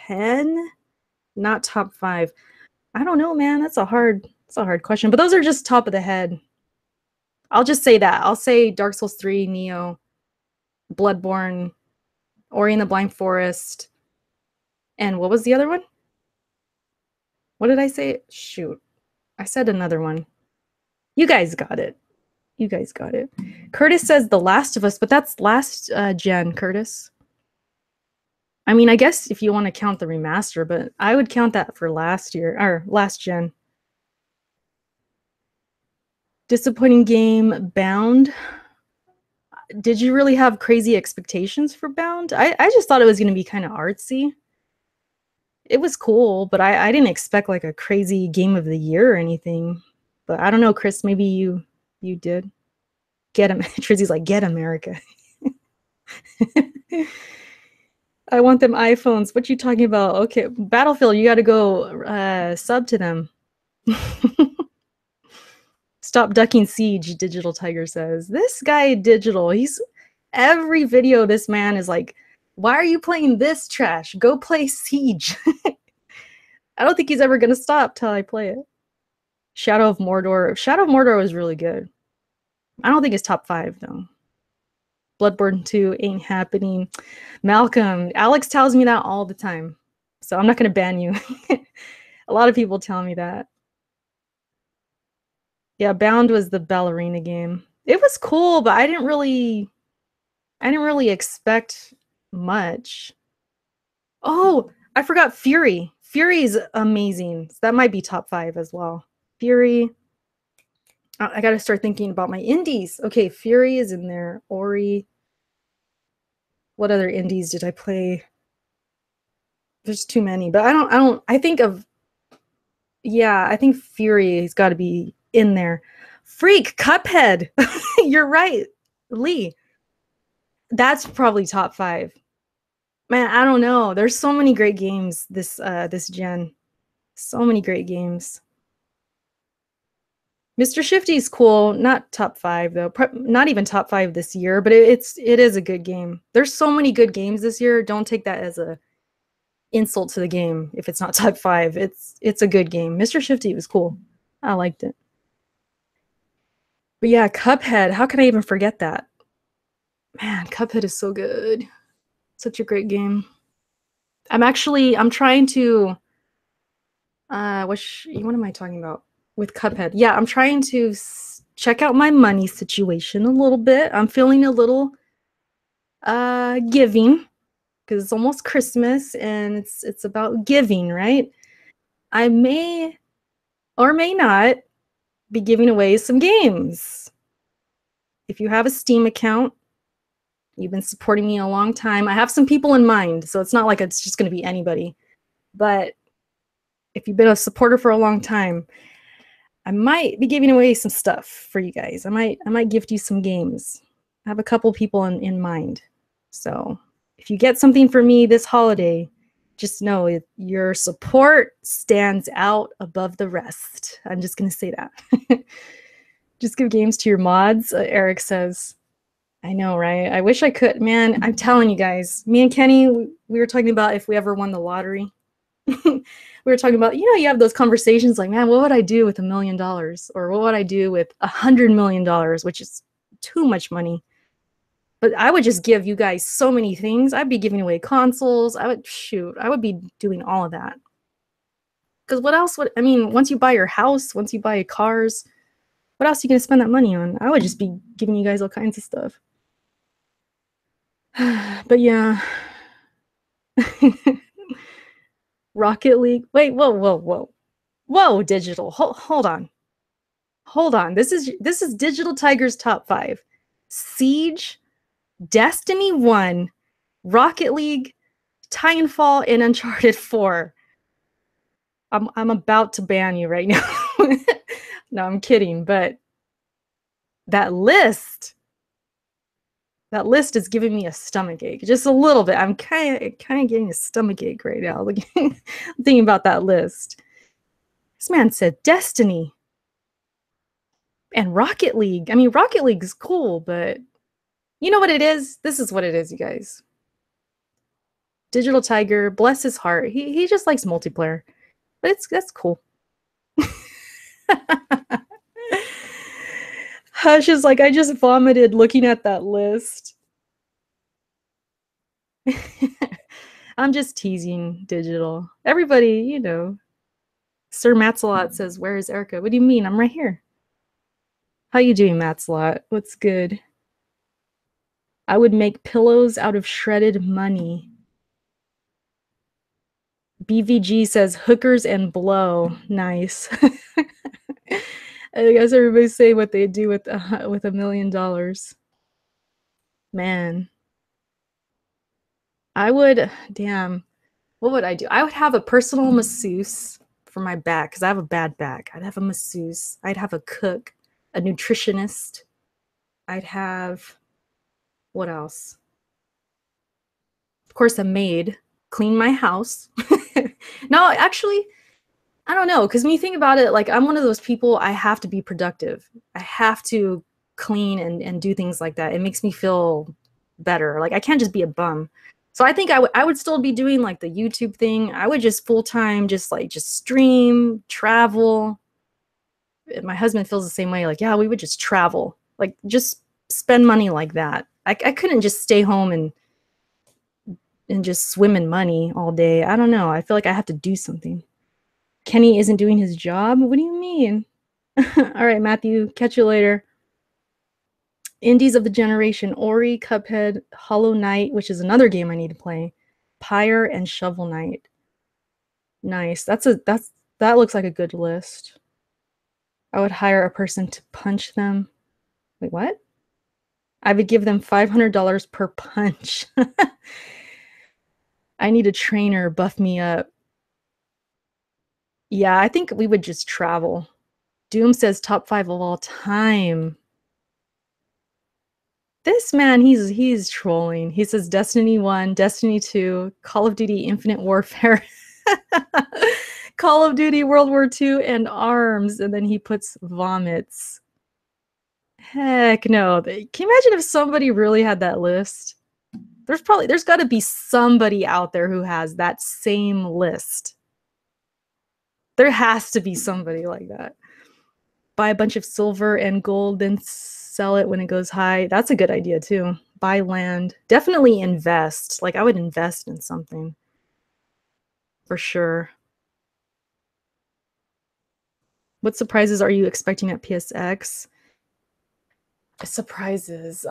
10, not top 5. I don't know, man. That's a hard question. But those are just top of the head. I'll just say that. I'll say Dark Souls 3, Neo, Bloodborne, Ori and the Blind Forest, and what was the other one? What did I say? Shoot. I said another one. You guys got it. You guys got it. Curtis says The Last of Us, but that's last gen, Curtis. I mean, I guess if you want to count the remaster, but I would count that for last year, or last gen. Disappointing game, Bound. Did you really have crazy expectations for Bound? I just thought it was going to be kind of artsy. It was cool, but I didn't expect like a crazy game of the year or anything. But I don't know, Chris, maybe you did. Get him. Trizzy's like, get America. I want them iPhones. What you talking about? Okay, Battlefield, you got to go sub to them. Stop ducking Siege, Digital Tiger says. This guy, Digital, every video this man is like, why are you playing this trash? Go play Siege. I don't think he's ever going to stop till I play it. Shadow of Mordor. Shadow of Mordor was really good. I don't think it's top 5, though. Bloodborne 2 ain't happening. Malcolm, Alex tells me that all the time. So I'm not going to ban you. A lot of people tell me that. Yeah, Bound was the ballerina game. It was cool, but I didn't really expect much. Oh, I forgot Fury. Fury's amazing. So that might be top 5 as well. Fury. I got to start thinking about my indies. Okay, Fury is in there. Ori. What other indies did I play? There's too many, but I think of, yeah, I think Fury has got to be in there. Freak, Cuphead. You're right, Lee. That's probably top 5. Man, I don't know. There's so many great games this gen. So many great games. Mr. Shifty's cool. Not top 5 though. Not even top 5 this year, but it is a good game. There's so many good games this year. Don't take that as a insult to the game if it's not top 5. It's a good game. Mr. Shifty was cool. I liked it. But yeah, Cuphead. How can I even forget that? Man, Cuphead is so good. Such a great game. I'm trying to what am I talking about with Cuphead? Yeah, I'm trying to check out my money situation a little bit. I'm feeling a little giving because it's almost Christmas and it's about giving, right? I may or may not be giving away some games. If you have a Steam account, you've been supporting me a long time. I have some people in mind, so it's not like it's just going to be anybody. But if you've been a supporter for a long time, I might be giving away some stuff for you guys. I might gift you some games. I have a couple people in mind. So if you get something for me this holiday, just know your support stands out above the rest. I'm just going to say that. Just give games to your mods, Eric says. I know, right? I wish I could. Man, I'm telling you guys, me and Kenny, we were talking about if we ever won the lottery. We were talking about, you have those conversations like, man, what would I do with $1 million? Or what would I do with $100 million, which is too much money. But I would just give you guys so many things. I'd be giving away consoles. I would be doing all of that. Because what else once you buy your house, once you buy cars, what else are you going to spend that money on? I would just be giving you guys all kinds of stuff. But yeah. Rocket League. Wait, whoa, Digital. Hold on. This is Digital Tiger's top 5. Siege, Destiny 1, Rocket League, Titanfall, and Uncharted 4. I'm about to ban you right now. No, I'm kidding, but that list is giving me a stomach ache, just a little bit. I'm kind of getting a stomach ache right now. Thinking about that list. This man said Destiny and Rocket League. I mean, Rocket League is cool, but you know what it is? This is what it is, you guys. Digital Tiger, bless his heart. He just likes multiplayer, but that's cool. Hush is like, I just vomited looking at that list. I'm just teasing Digital. Everybody, you know. Sir Matsalot says, where is Erica? What do you mean? I'm right here. How you doing, Matsalot? What's good? I would make pillows out of shredded money. BVG says, hookers and blow. Nice. I guess everybody's saying what they do with $1 million. Man. I would, damn, what would I do? I would have a personal masseuse for my back because I have a bad back. I'd have a masseuse. I'd have a cook, a nutritionist. I'd have, what else? Of course, a maid, clean my house. No, actually, I don't know. Because when you think about it, like I'm one of those people, I have to be productive. I have to clean and do things like that. It makes me feel better. Like I can't just be a bum. So I think I would still be doing like the YouTube thing. I would just full-time just stream, travel. My husband feels the same way. Like, yeah, we would just travel. Like just spend money like that. I couldn't just stay home and just swim in money all day. I don't know. I feel like I have to do something. Kenny isn't doing his job? What do you mean? All right, Matthew, catch you later. Indies of the generation, Ori, Cuphead, Hollow Knight, which is another game I need to play. Pyre and Shovel Knight. Nice. That looks like a good list. I would hire a person to punch them. Wait, what? I would give them $500 per punch. I need a trainer, buff me up. Yeah, I think we would just travel. Doom says top 5 of all time. This man, he's trolling. He says Destiny 1, Destiny 2, Call of Duty Infinite Warfare, Call of Duty World War II, and ARMS, and then he puts vomits. Heck no. Can you imagine if somebody really had that list? There's got to be somebody out there who has that same list. There has to be somebody like that. Buy a bunch of silver and gold, then sell it when it goes high. That's a good idea too. Buy land. Definitely invest. Like I would invest in something. For sure. What surprises are you expecting at PSX? Surprises.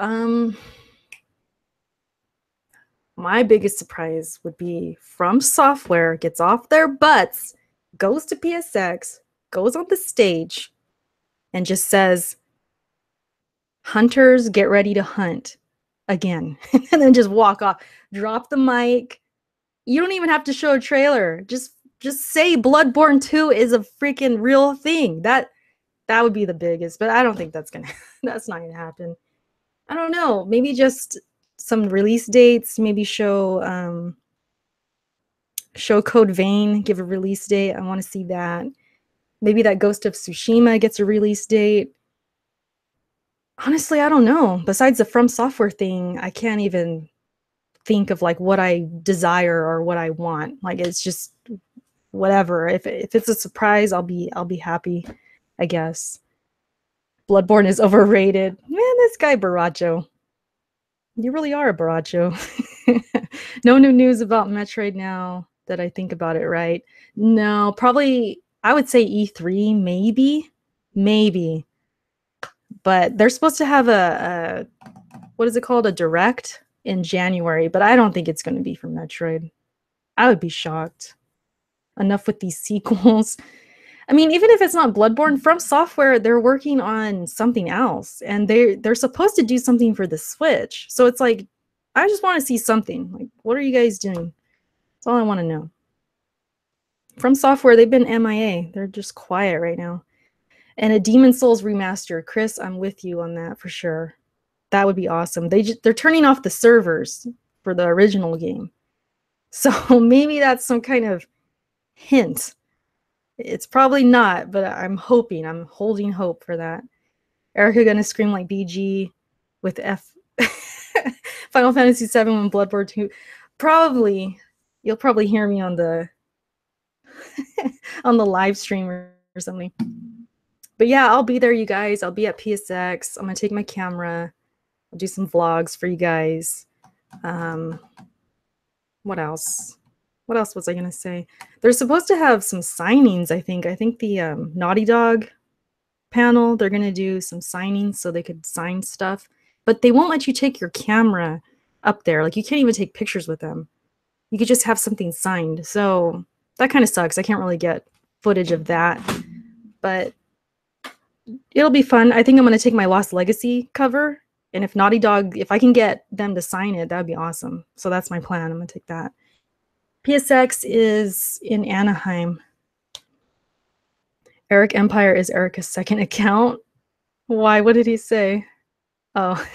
My biggest surprise would be From Software gets off their butts, goes to PSX, goes on the stage, and just says, hunters, get ready to hunt again. And then just walk off. Drop the mic. You don't even have to show a trailer. Just say Bloodborne 2 is a freaking real thing. That would be the biggest, but I don't think that's not gonna happen. I don't know. Maybe just some release dates. Maybe show Code Vein, give a release date. I want to see that. Maybe that Ghost of Tsushima gets a release date. Honestly, I don't know. Besides the From Software thing, I can't even think of like what I desire or what I want. Like it's just whatever. If it's a surprise, I'll be happy, I guess. Bloodborne is overrated. Man, this guy Baracho. You really are a Baracho. No new news about Metroid now that I think about it, right? No, probably I would say E3, maybe. But they're supposed to have a what is it called? A direct in January, but I don't think it's going to be for Metroid. I would be shocked. Enough with these sequels. I mean, even if it's not Bloodborne, From Software, they're working on something else, and they're supposed to do something for the Switch. So it's like, I just want to see something. Like, what are you guys doing? That's all I want to know. From Software, they've been MIA. They're just quiet right now. And a Demon Souls remaster. Chris, I'm with you on that for sure. That would be awesome. They're turning off the servers for the original game. So maybe that's some kind of hint. It's probably not, but I'm hoping. I'm holding hope for that. Erica gonna scream like BG with F Final Fantasy VII and Bloodborne 2. Probably. You'll probably hear me on the on the live stream or something. But yeah, I'll be there, you guys. I'll be at PSX. I'm gonna take my camera. I'll do some vlogs for you guys. What else? What else was I gonna say? They're supposed to have some signings, I think. I think the Naughty Dog panel, they're gonna do some signings so they could sign stuff. But they won't let you take your camera up there. Like, you can't even take pictures with them. You could just have something signed. So that kind of sucks. I can't really get footage of that. But it'll be fun. I think I'm going to take my Lost Legacy cover. And if Naughty Dog, if I can get them to sign it, that would be awesome. So that's my plan. I'm going to take that. PSX is in Anaheim. Eric Empire is Erica's second account. Why? What did he say? Oh.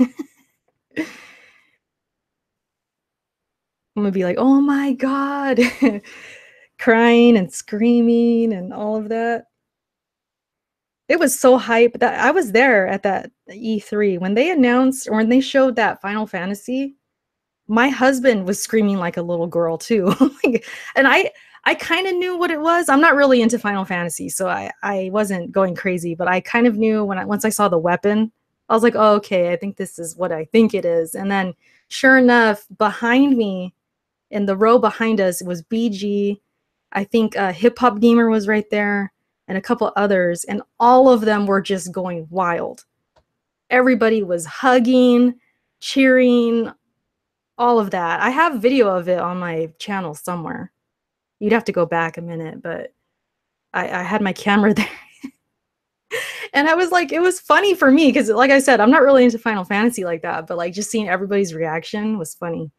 I'm gonna be like, oh my God, crying and screaming and all of that. It was so hype that I was there at that E3 when they announced, or when they showed that Final Fantasy. My husband was screaming like a little girl too. And I kind of knew what it was. I'm not really into Final Fantasy, so I wasn't going crazy, but I kind of knew once I saw the weapon. I was like, oh, okay, I think this is what I think it is. And then sure enough, behind me, in the row behind us, was BG. I think Hip Hop Gamer was right there, and a couple others, and all of them were just going wild. Everybody was hugging, cheering, all of that. I have video of it on my channel somewhere. You'd have to go back a minute, but I had my camera there. And I was like, it was funny for me because, like I said, I'm not really into Final Fantasy like that, but like just seeing everybody's reaction was funny.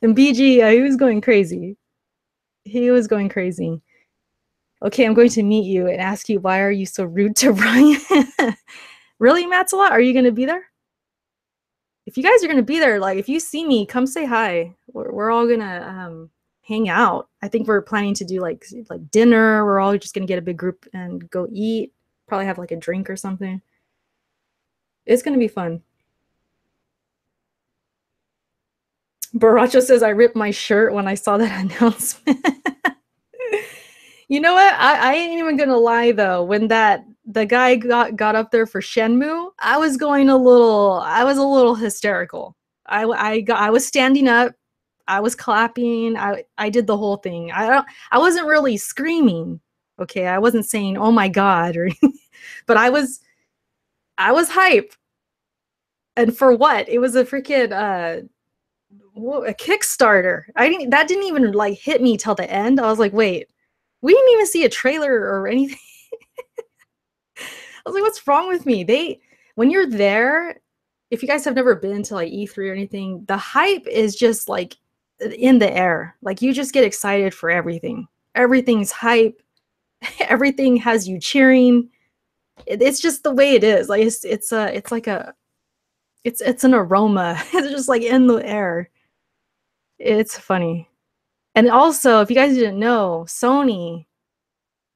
And BG, he was going crazy. He was going crazy. Okay, I'm going to meet you and ask you, why are you so rude to Brian? Really, Matsalot? Are you going to be there? If you guys are going to be there, like, if you see me, come say hi. We're all going to hang out. I think we're planning to do like dinner. We're all just going to get a big group and go eat. Probably have like a drink or something. It's going to be fun. Baracho says, I ripped my shirt when I saw that announcement. You know what? I ain't even gonna lie though. When the guy got up there for Shenmue, I was a little hysterical. I was standing up, I was clapping, I did the whole thing. I wasn't really screaming. Okay, I wasn't saying "Oh my God" or anything, but I was hype. And for what? It was a freaking a Kickstarter. That didn't even like hit me till the end. I was like, wait, we didn't even see a trailer or anything. I was like, what's wrong with me? When you're there, if you guys have never been to like E3 or anything, the hype is just like in the air. Like, you just get excited for everything. Everything's hype. Everything has you cheering. It's just the way it is. Like, it's an aroma. It's just like in the air. It's funny. And also, if you guys didn't know, Sony,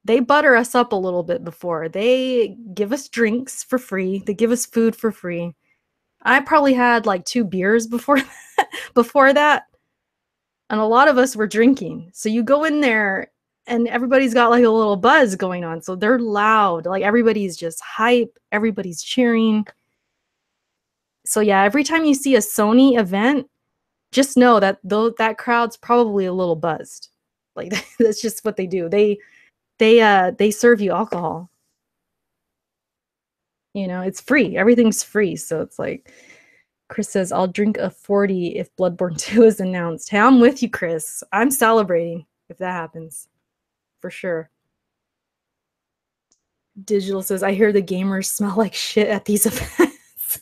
they butter us up a little bit before. They give us drinks for free. They give us food for free. I probably had like 2 beers before that. And a lot of us were drinking. So you go in there and everybody's got like a little buzz going on. So they're loud. Like, everybody's just hype. Everybody's cheering. So yeah, every time you see a Sony event, just know that that crowd's probably a little buzzed. Like, that's just what they do. They serve you alcohol. You know, it's free. Everything's free. So it's like, Chris says, I'll drink a 40 if Bloodborne 2 is announced. Hey, I'm with you, Chris. I'm celebrating if that happens. For sure. Digital says, I hear the gamers smell like shit at these events.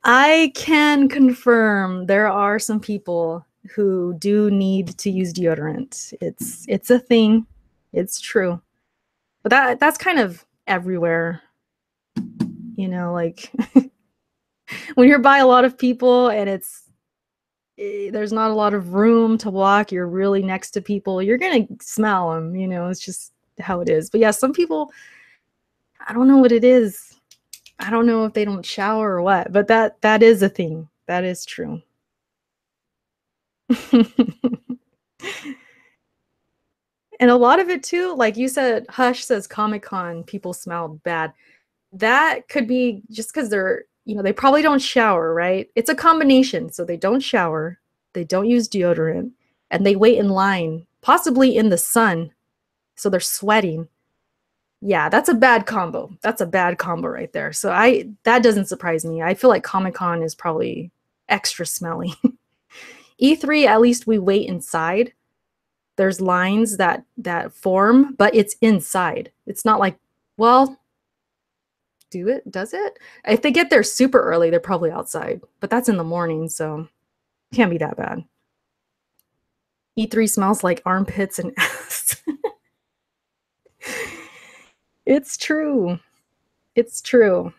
I can confirm there are some people who do need to use deodorant. It's a thing. It's true. But that's kind of everywhere. You know, like when you're by a lot of people and there's not a lot of room to walk, you're really next to people, you're gonna smell them, you know, it's just how it is. But yeah, some people, I don't know what it is. I don't know if they don't shower or what, but that is a thing. That is true. And a lot of it too, like you said, Hush says Comic-Con people smell bad. That could be just because they're, you know, they probably don't shower, right? It's a combination. So they don't shower, they don't use deodorant, and they wait in line, possibly in the sun. So they're sweating. Yeah, that's a bad combo. That's a bad combo right there. So that doesn't surprise me. I feel like Comic-Con is probably extra smelly. E3, at least we wait inside. There's lines that form, but it's inside. It's not like, well, does it? If they get there super early, they're probably outside, but that's in the morning, so it can't be that bad. E3 smells like armpits and ass. It's true. It's true.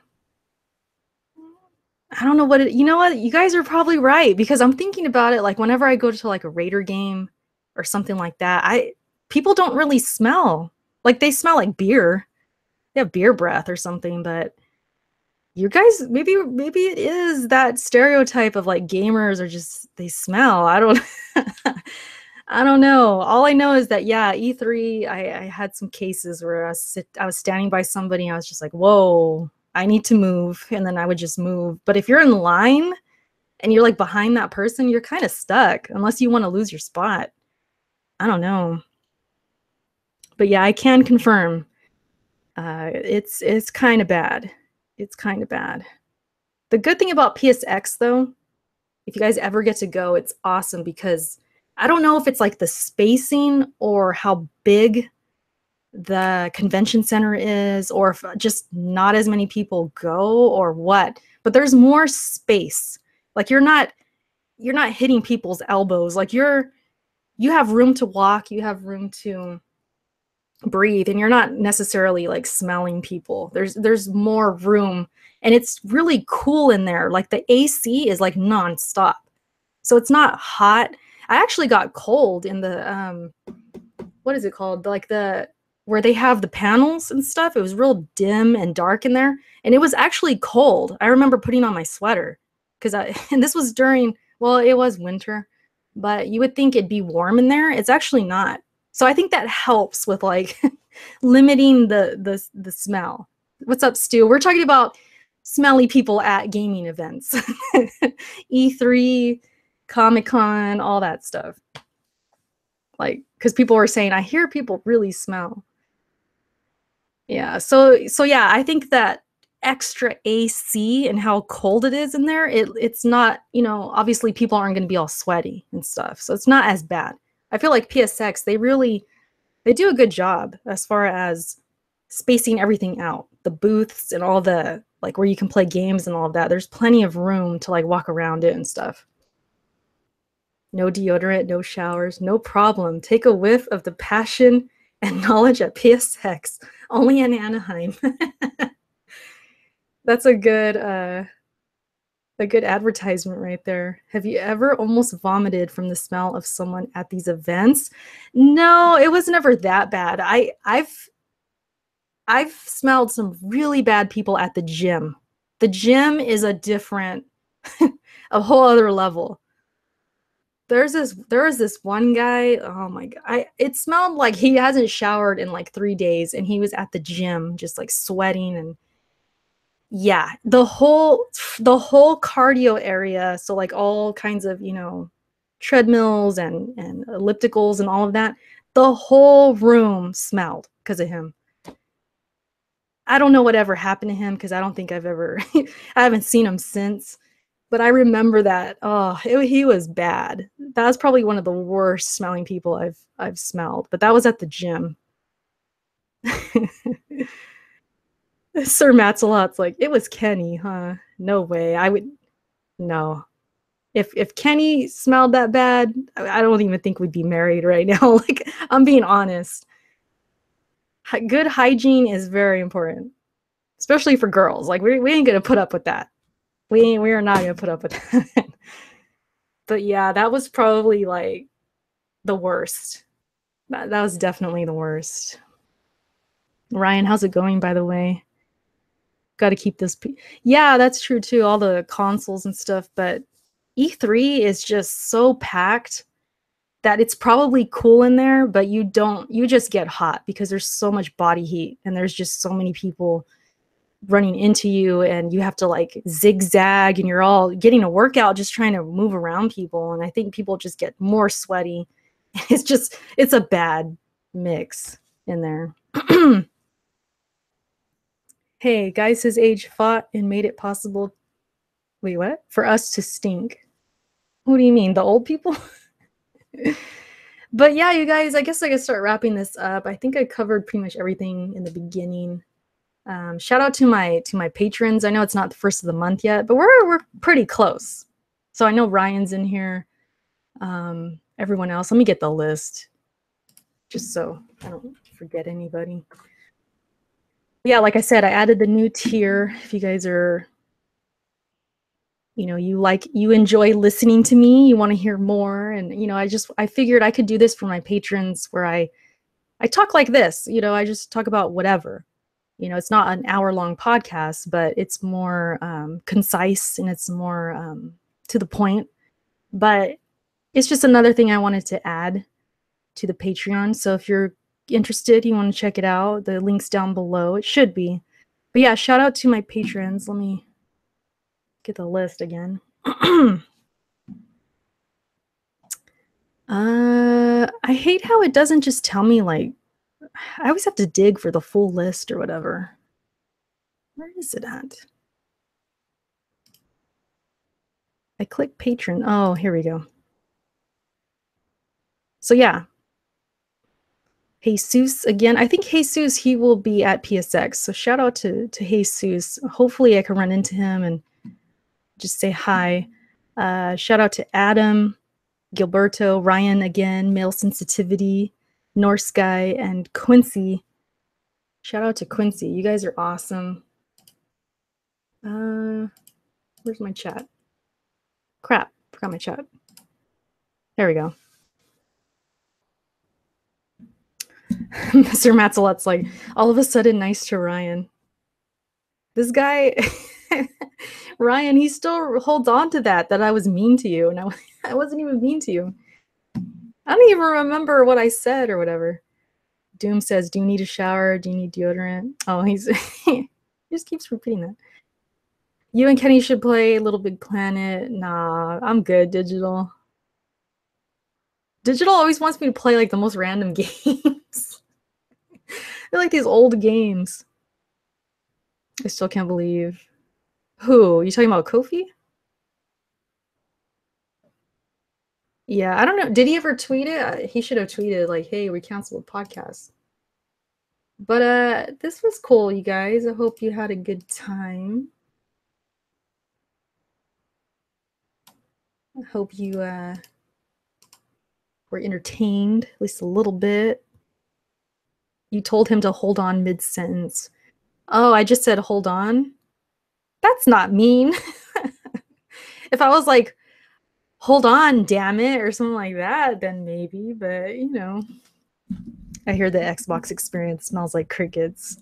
I don't know what it, you know what? You guys are probably right because I'm thinking about it like whenever I go to like a Raider game or something like that, people don't really smell. Like they smell like beer. They have beer breath or something, but you guys maybe it is that stereotype of like gamers are just they smell. I don't I don't know. All I know is that yeah, E3 I had some cases where I was standing by somebody and I was just like, "Whoa, I need to move." And then I would just move. But if you're in line and you're like behind that person, you're kind of stuck unless you want to lose your spot. I don't know. But yeah, I can confirm it's kind of bad. It's kind of bad. The good thing about PSX though, if you guys ever get to go, it's awesome because I don't know if it's like the spacing or how big the convention center is or if just not as many people go or what, but there's more space. Like you're not hitting people's elbows. Like you have room to walk, you have room to breathe, and you're not necessarily like smelling people. There's more room and it's really cool in there. Like the AC is like nonstop. So it's not hot. I actually got cold in the what is it called? Like the where they have the panels and stuff. It was real dim and dark in there, and it was actually cold. I remember putting on my sweater because and this was during, well, it was winter, but you would think it'd be warm in there. It's actually not. So I think that helps with like limiting the smell. What's up, Stu? We're talking about smelly people at gaming events. E3, Comic-Con, all that stuff. Like, because people were saying, I hear people really smell. Yeah, so yeah, I think that extra AC and how cold it is in there, it's not, you know, obviously people aren't going to be all sweaty and stuff, so it's not as bad. I feel like PSX, they do a good job as far as spacing everything out. The booths and all the, like where you can play games and all of that, there's plenty of room to like walk around it and stuff. No deodorant, no showers, no problem. Take a whiff of the passion and knowledge at PSX, only in Anaheim. That's a good advertisement right there. Have you ever almost vomited from the smell of someone at these events? No, it was never that bad. I've smelled some really bad people at the gym. The gym is a different, a whole other level. There was this one guy, oh my God. It smelled like he hasn't showered in like 3 days and he was at the gym just like sweating and yeah, the whole cardio area, so like all kinds of, you know, treadmills and ellipticals and all of that, the whole room smelled because of him. I don't know whatever happened to him because I don't think I've ever I haven't seen him since. But I remember that. Oh, he was bad. That was probably one of the worst smelling people I've smelled. But that was at the gym. Sir Matsalot's like, it was Kenny, huh? No way. I would no. If Kenny smelled that bad, I don't even think we'd be married right now. Like, I'm being honest. Good hygiene is very important, especially for girls. Like, we ain't gonna put up with that. We are not gonna put up with that. But yeah, that was probably like the worst. That was definitely the worst. Ryan, how's it going, by the way? Got to keep this. Yeah, that's true too. All the consoles and stuff, but E3 is just so packed that it's probably cool in there, but you just get hot because there's so much body heat and there's just so many people running into you and you have to like zigzag and you're all getting a workout just trying to move around people. And I think people just get more sweaty. It's a bad mix in there. Hey, guys his age fought and made it possible. Wait, what? For us to stink. What do you mean? The old people? But yeah, you guys, I guess I could start wrapping this up. I think I covered pretty much everything in the beginning. Shout out to my patrons. I know it's not the first of the month yet, but we're pretty close. So I know Ryan's in here. Everyone else, let me get the list just so I don't forget anybody. Yeah, like I said, I added the new tier. If you guys are, you enjoy listening to me, you want to hear more, and I figured I could do this for my patrons where I talk like this. I just talk about whatever. It's not an hour-long podcast, but it's more concise and it's more to the point. But it's just another thing I wanted to add to the Patreon. So if you're interested, you want to check it out, the link's down below. It should be. But yeah, shout out to my patrons. Let me get the list again. I hate how it doesn't just tell me, like, I always have to dig for the full list or whatever. Where is it at? I click patron. Oh, here we go. So yeah. Jesus again. I think Jesus, he will be at PSX. So shout out to Jesus. Hopefully I can run into him and just say hi. Shout out to Adam, Gilberto, Ryan again, Male Sensitivity, Norse Guy, and Quincy. Shout out to Quincy. You guys are awesome. Where's my chat? Crap, forgot my chat. There we go. Mr. Matzelot's like, all of a sudden nice to Ryan. This guy, Ryan, he still holds on to that I was mean to you, and I wasn't even mean to you. I don't even remember what I said or whatever. Doom says, do you need a shower? Do you need deodorant? Oh, he just keeps repeating that. You and Kenny should play Little Big Planet. Nah, I'm good, Digital. Digital always wants me to play like the most random games. They're like these old games. I still can't believe. Who? You talking about Kofi? Yeah, I don't know. Did he ever tweet it? He should have tweeted like, hey, we canceled the podcast. But this was cool, you guys. I hope you had a good time. I hope you were entertained, at least a little bit. You told him to hold on mid-sentence. Oh, I just said hold on? That's not mean. If I was like, hold on, damn it, or something like that, then maybe, but I hear the Xbox experience smells like crickets.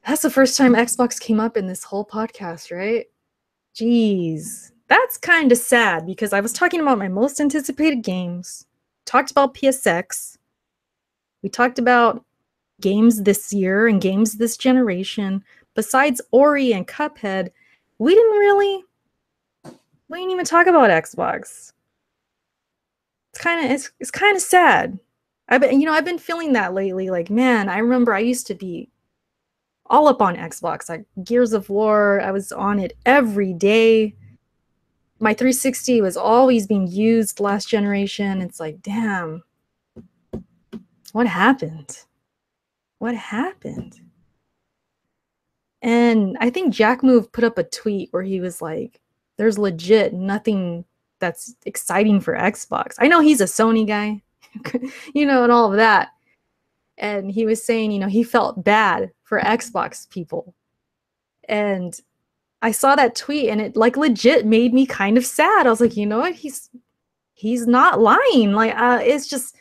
That's the first time Xbox came up in this whole podcast, right? Jeez. That's kind of sad because I was talking about my most anticipated games, talked about PSX, we talked about games this year and games this generation. Besides Ori and Cuphead, we didn't even talk about Xbox. It's kind of sad. I've been feeling that lately. Like, man, I remember I used to be all up on Xbox. Like Gears of War, I was on it every day. My 360 was always being used last generation. It's like, damn, what happened? what happened? And I think Jack Move put up a tweet where he was like, there's legit nothing that's exciting for Xbox. I know he's a Sony guy, and all of that. And he was saying, he felt bad for Xbox people. And I saw that tweet and it like legit made me kind of sad. I was like, you know what? He's not lying. Like, it's just,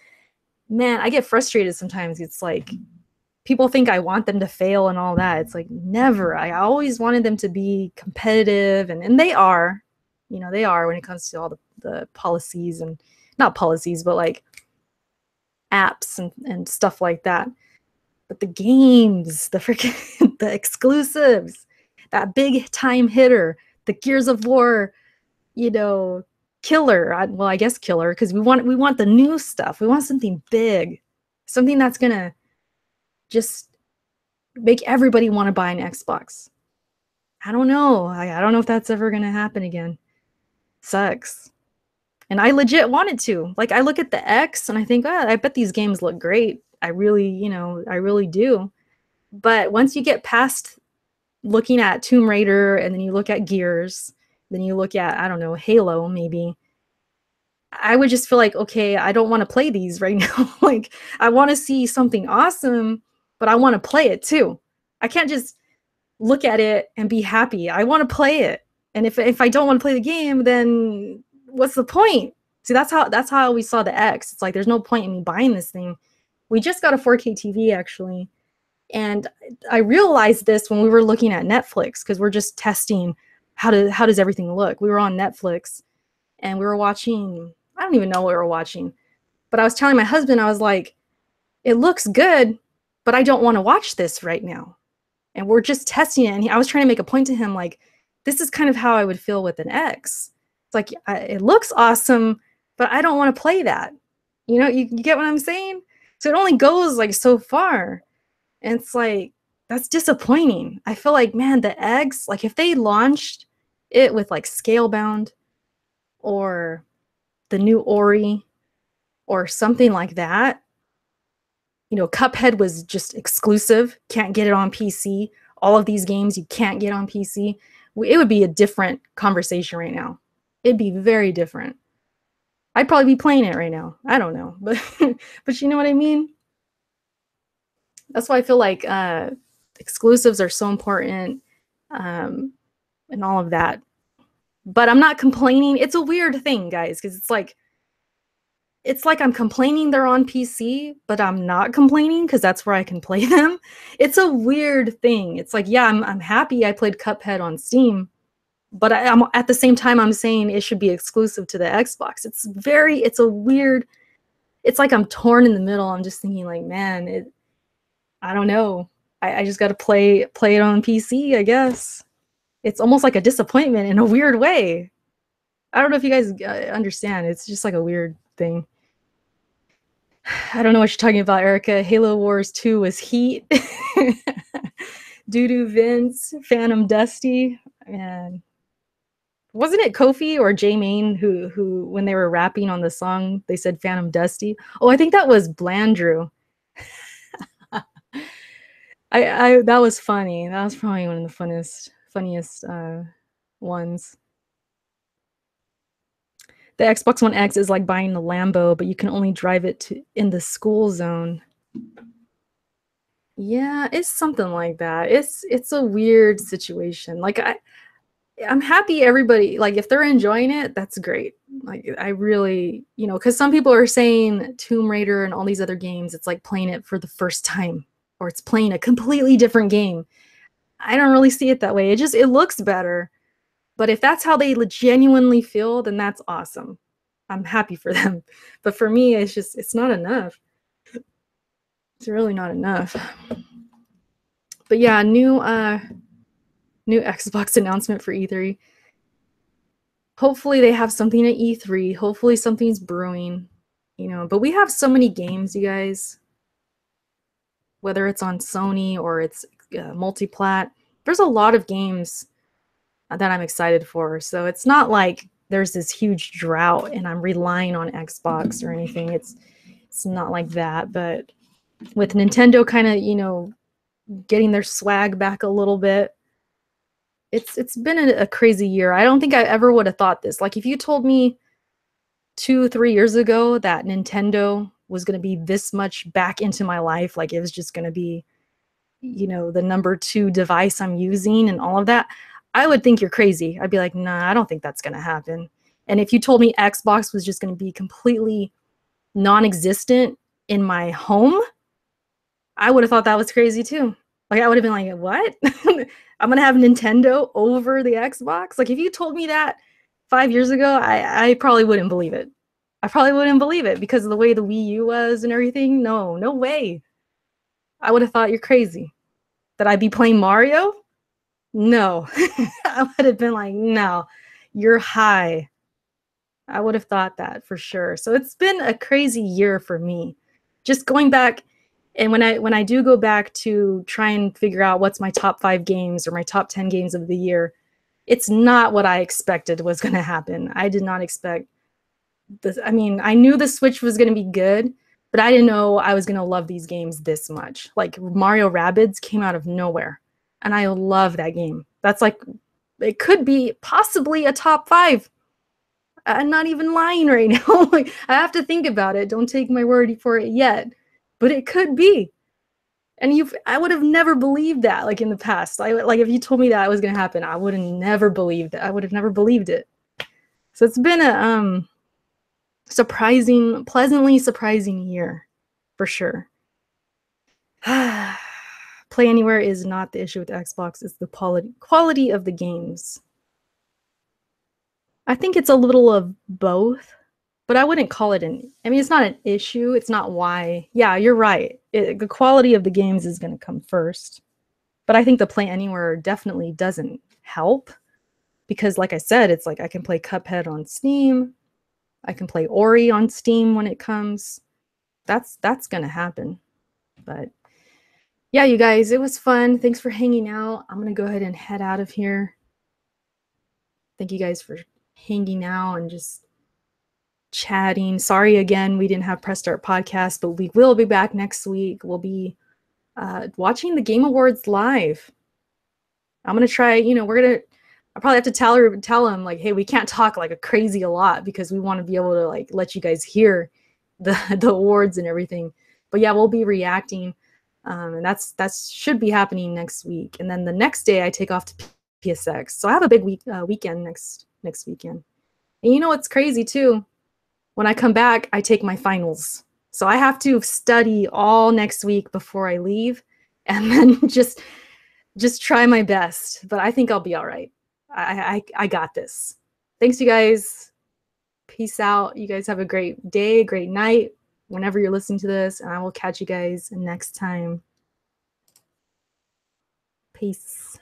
man, I get frustrated sometimes. It's like, people think I want them to fail and all that. It's like, never. I always wanted them to be competitive, and they are. They are when it comes to all the policies, and not policies, but like apps and stuff like that. But the games, the freaking the exclusives, that big time hitter, the Gears of War, killer. I guess killer, because we want the new stuff. We want something big, something that's gonna just make everybody want to buy an Xbox. I don't know. I don't know if that's ever gonna happen again. Sucks. And I legit wanted to. Like, I look at the X and I think, I bet these games look great. I really do. But once you get past looking at Tomb Raider, and then you look at Gears, then you look at, I don't know, Halo maybe, I would just feel like, okay, I don't want to play these right now. Like, I want to see something awesome, but I want to play it too. I can't just look at it and be happy. I want to play it. And if I don't want to play the game, then what's the point? See, that's how we saw the X. It's like, there's no point in me buying this thing. We just got a 4K TV actually. And I realized this when we were looking at Netflix, because we're just testing how does everything look. We were on Netflix and we were watching, I don't even know what we were watching, but I was telling my husband, I was like, it looks good, but I don't want to watch this right now. And we're just testing it. And I was trying to make a point to him, like, this is kind of how I would feel with an X. It's like, it looks awesome, but I don't want to play that. You get what I'm saying? So it only goes like so far. And it's like, that's disappointing. I feel like, man, the X, like if they launched it with like Scalebound or the new Ori or something like that, Cuphead was just exclusive, can't get it on PC. All of these games you can't get on PC. It would be a different conversation right now. It'd be very different. I'd probably be playing it right now. I don't know, but you know what I mean? That's why I feel like exclusives are so important, and all of that. But I'm not complaining. It's a weird thing, guys, because it's like I'm complaining they're on PC, but I'm not complaining because that's where I can play them. It's a weird thing. It's like, yeah, I'm happy I played Cuphead on Steam, but I'm at the same time I'm saying it should be exclusive to the Xbox. It's a weird. It's like I'm torn in the middle. I'm just thinking like, man, I don't know. I just got to play it on PC, I guess. It's almost like a disappointment in a weird way. I don't know if you guys understand. It's just like a weird thing. I don't know what you're talking about, Erica. Halo Wars 2 was heat. Doodoo Vince, Phantom Dusty, and wasn't it Kofi or J Main who when they were rapping on the song they said Phantom Dusty? Oh, I think that was Blandrew. I that was funny. That was probably one of the funniest ones. The Xbox One X is like buying the Lambo, but you can only drive it in the school zone. Yeah, it's something like that. It's a weird situation. Like I'm happy everybody, like if they're enjoying it, that's great. Like I really, because some people are saying Tomb Raider and all these other games, it's like playing it for the first time, or it's playing a completely different game. I don't really see it that way. It looks better. But if that's how they genuinely feel, then that's awesome. I'm happy for them. But for me, it's not enough. It's really not enough. But yeah, new Xbox announcement for E3. Hopefully they have something at E3. Hopefully something's brewing, but we have so many games, you guys. Whether it's on Sony or it's multi-plat, there's a lot of games that I'm excited for. So it's not like there's this huge drought and I'm relying on Xbox or anything. It's not like that, but with Nintendo kind of, you know, getting their swag back a little bit. It's been a crazy year. I don't think I ever would have thought this. Like if you told me 2-3 years ago that Nintendo was going to be this much back into my life, like it was just going to be, you know, the number 2 device I'm using and all of that, I would think you're crazy. I'd be like, nah, I don't think that's going to happen. And if you told me Xbox was just going to be completely non-existent in my home, I would have thought that was crazy too. Like I would have been like, what? I'm gonna have Nintendo over the Xbox? Like if you told me that 5 years ago, I probably wouldn't believe it. I probably wouldn't believe it because of the way the Wii U was and everything. No, no way. I would have thought you're crazy. That I'd be playing Mario? No. I would have been like, no, you're high. I would have thought that for sure. So it's been a crazy year for me. Just going back, and when I do go back to try and figure out what's my top 5 games or my top 10 games of the year, it's not what I expected was going to happen. I did not expect this. I mean, I knew the Switch was going to be good, but I didn't know I was going to love these games this much. Like Mario Rabbids came out of nowhere, and I love that game. That's like, it could be possibly a top 5. I'm not even lying right now. Like, I have to think about it. Don't take my word for it yet, but it could be. And I would have never believed that, like in the past. Like if you told me that was gonna happen, I would have never believed it. I would have never believed it. So it's been a pleasantly surprising year, for sure. Play Anywhere is not the issue with Xbox. It's the quality of the games. I think it's a little of both, but I wouldn't call it I mean, it's not an issue. It's not why. Yeah, you're right. The quality of the games is going to come first. But I think the Play Anywhere definitely doesn't help because, like I said, it's like I can play Cuphead on Steam. I can play Ori on Steam when it comes. That's going to happen. But yeah, you guys, it was fun. Thanks for hanging out. I'm going to go ahead and head out of here. Thank you guys for hanging out and just chatting. Sorry again, we didn't have Press Start podcast, but we will be back next week. We'll be watching the Game Awards live. I'm going to try, you know, I'll probably have to tell them like, hey, we can't talk like a crazy a lot because we want to be able to like let you guys hear the awards and everything. But yeah, we'll be reacting. And that should be happening next week. And then the next day I take off to PSX. So I have a big weekend next weekend. And you know what's crazy too? When I come back, I take my finals. So I have to study all next week before I leave and then just try my best. But I think I'll be all right. I got this. Thanks, you guys. Peace out. You guys have a great day, great night, whenever you're listening to this. And I will catch you guys next time. Peace.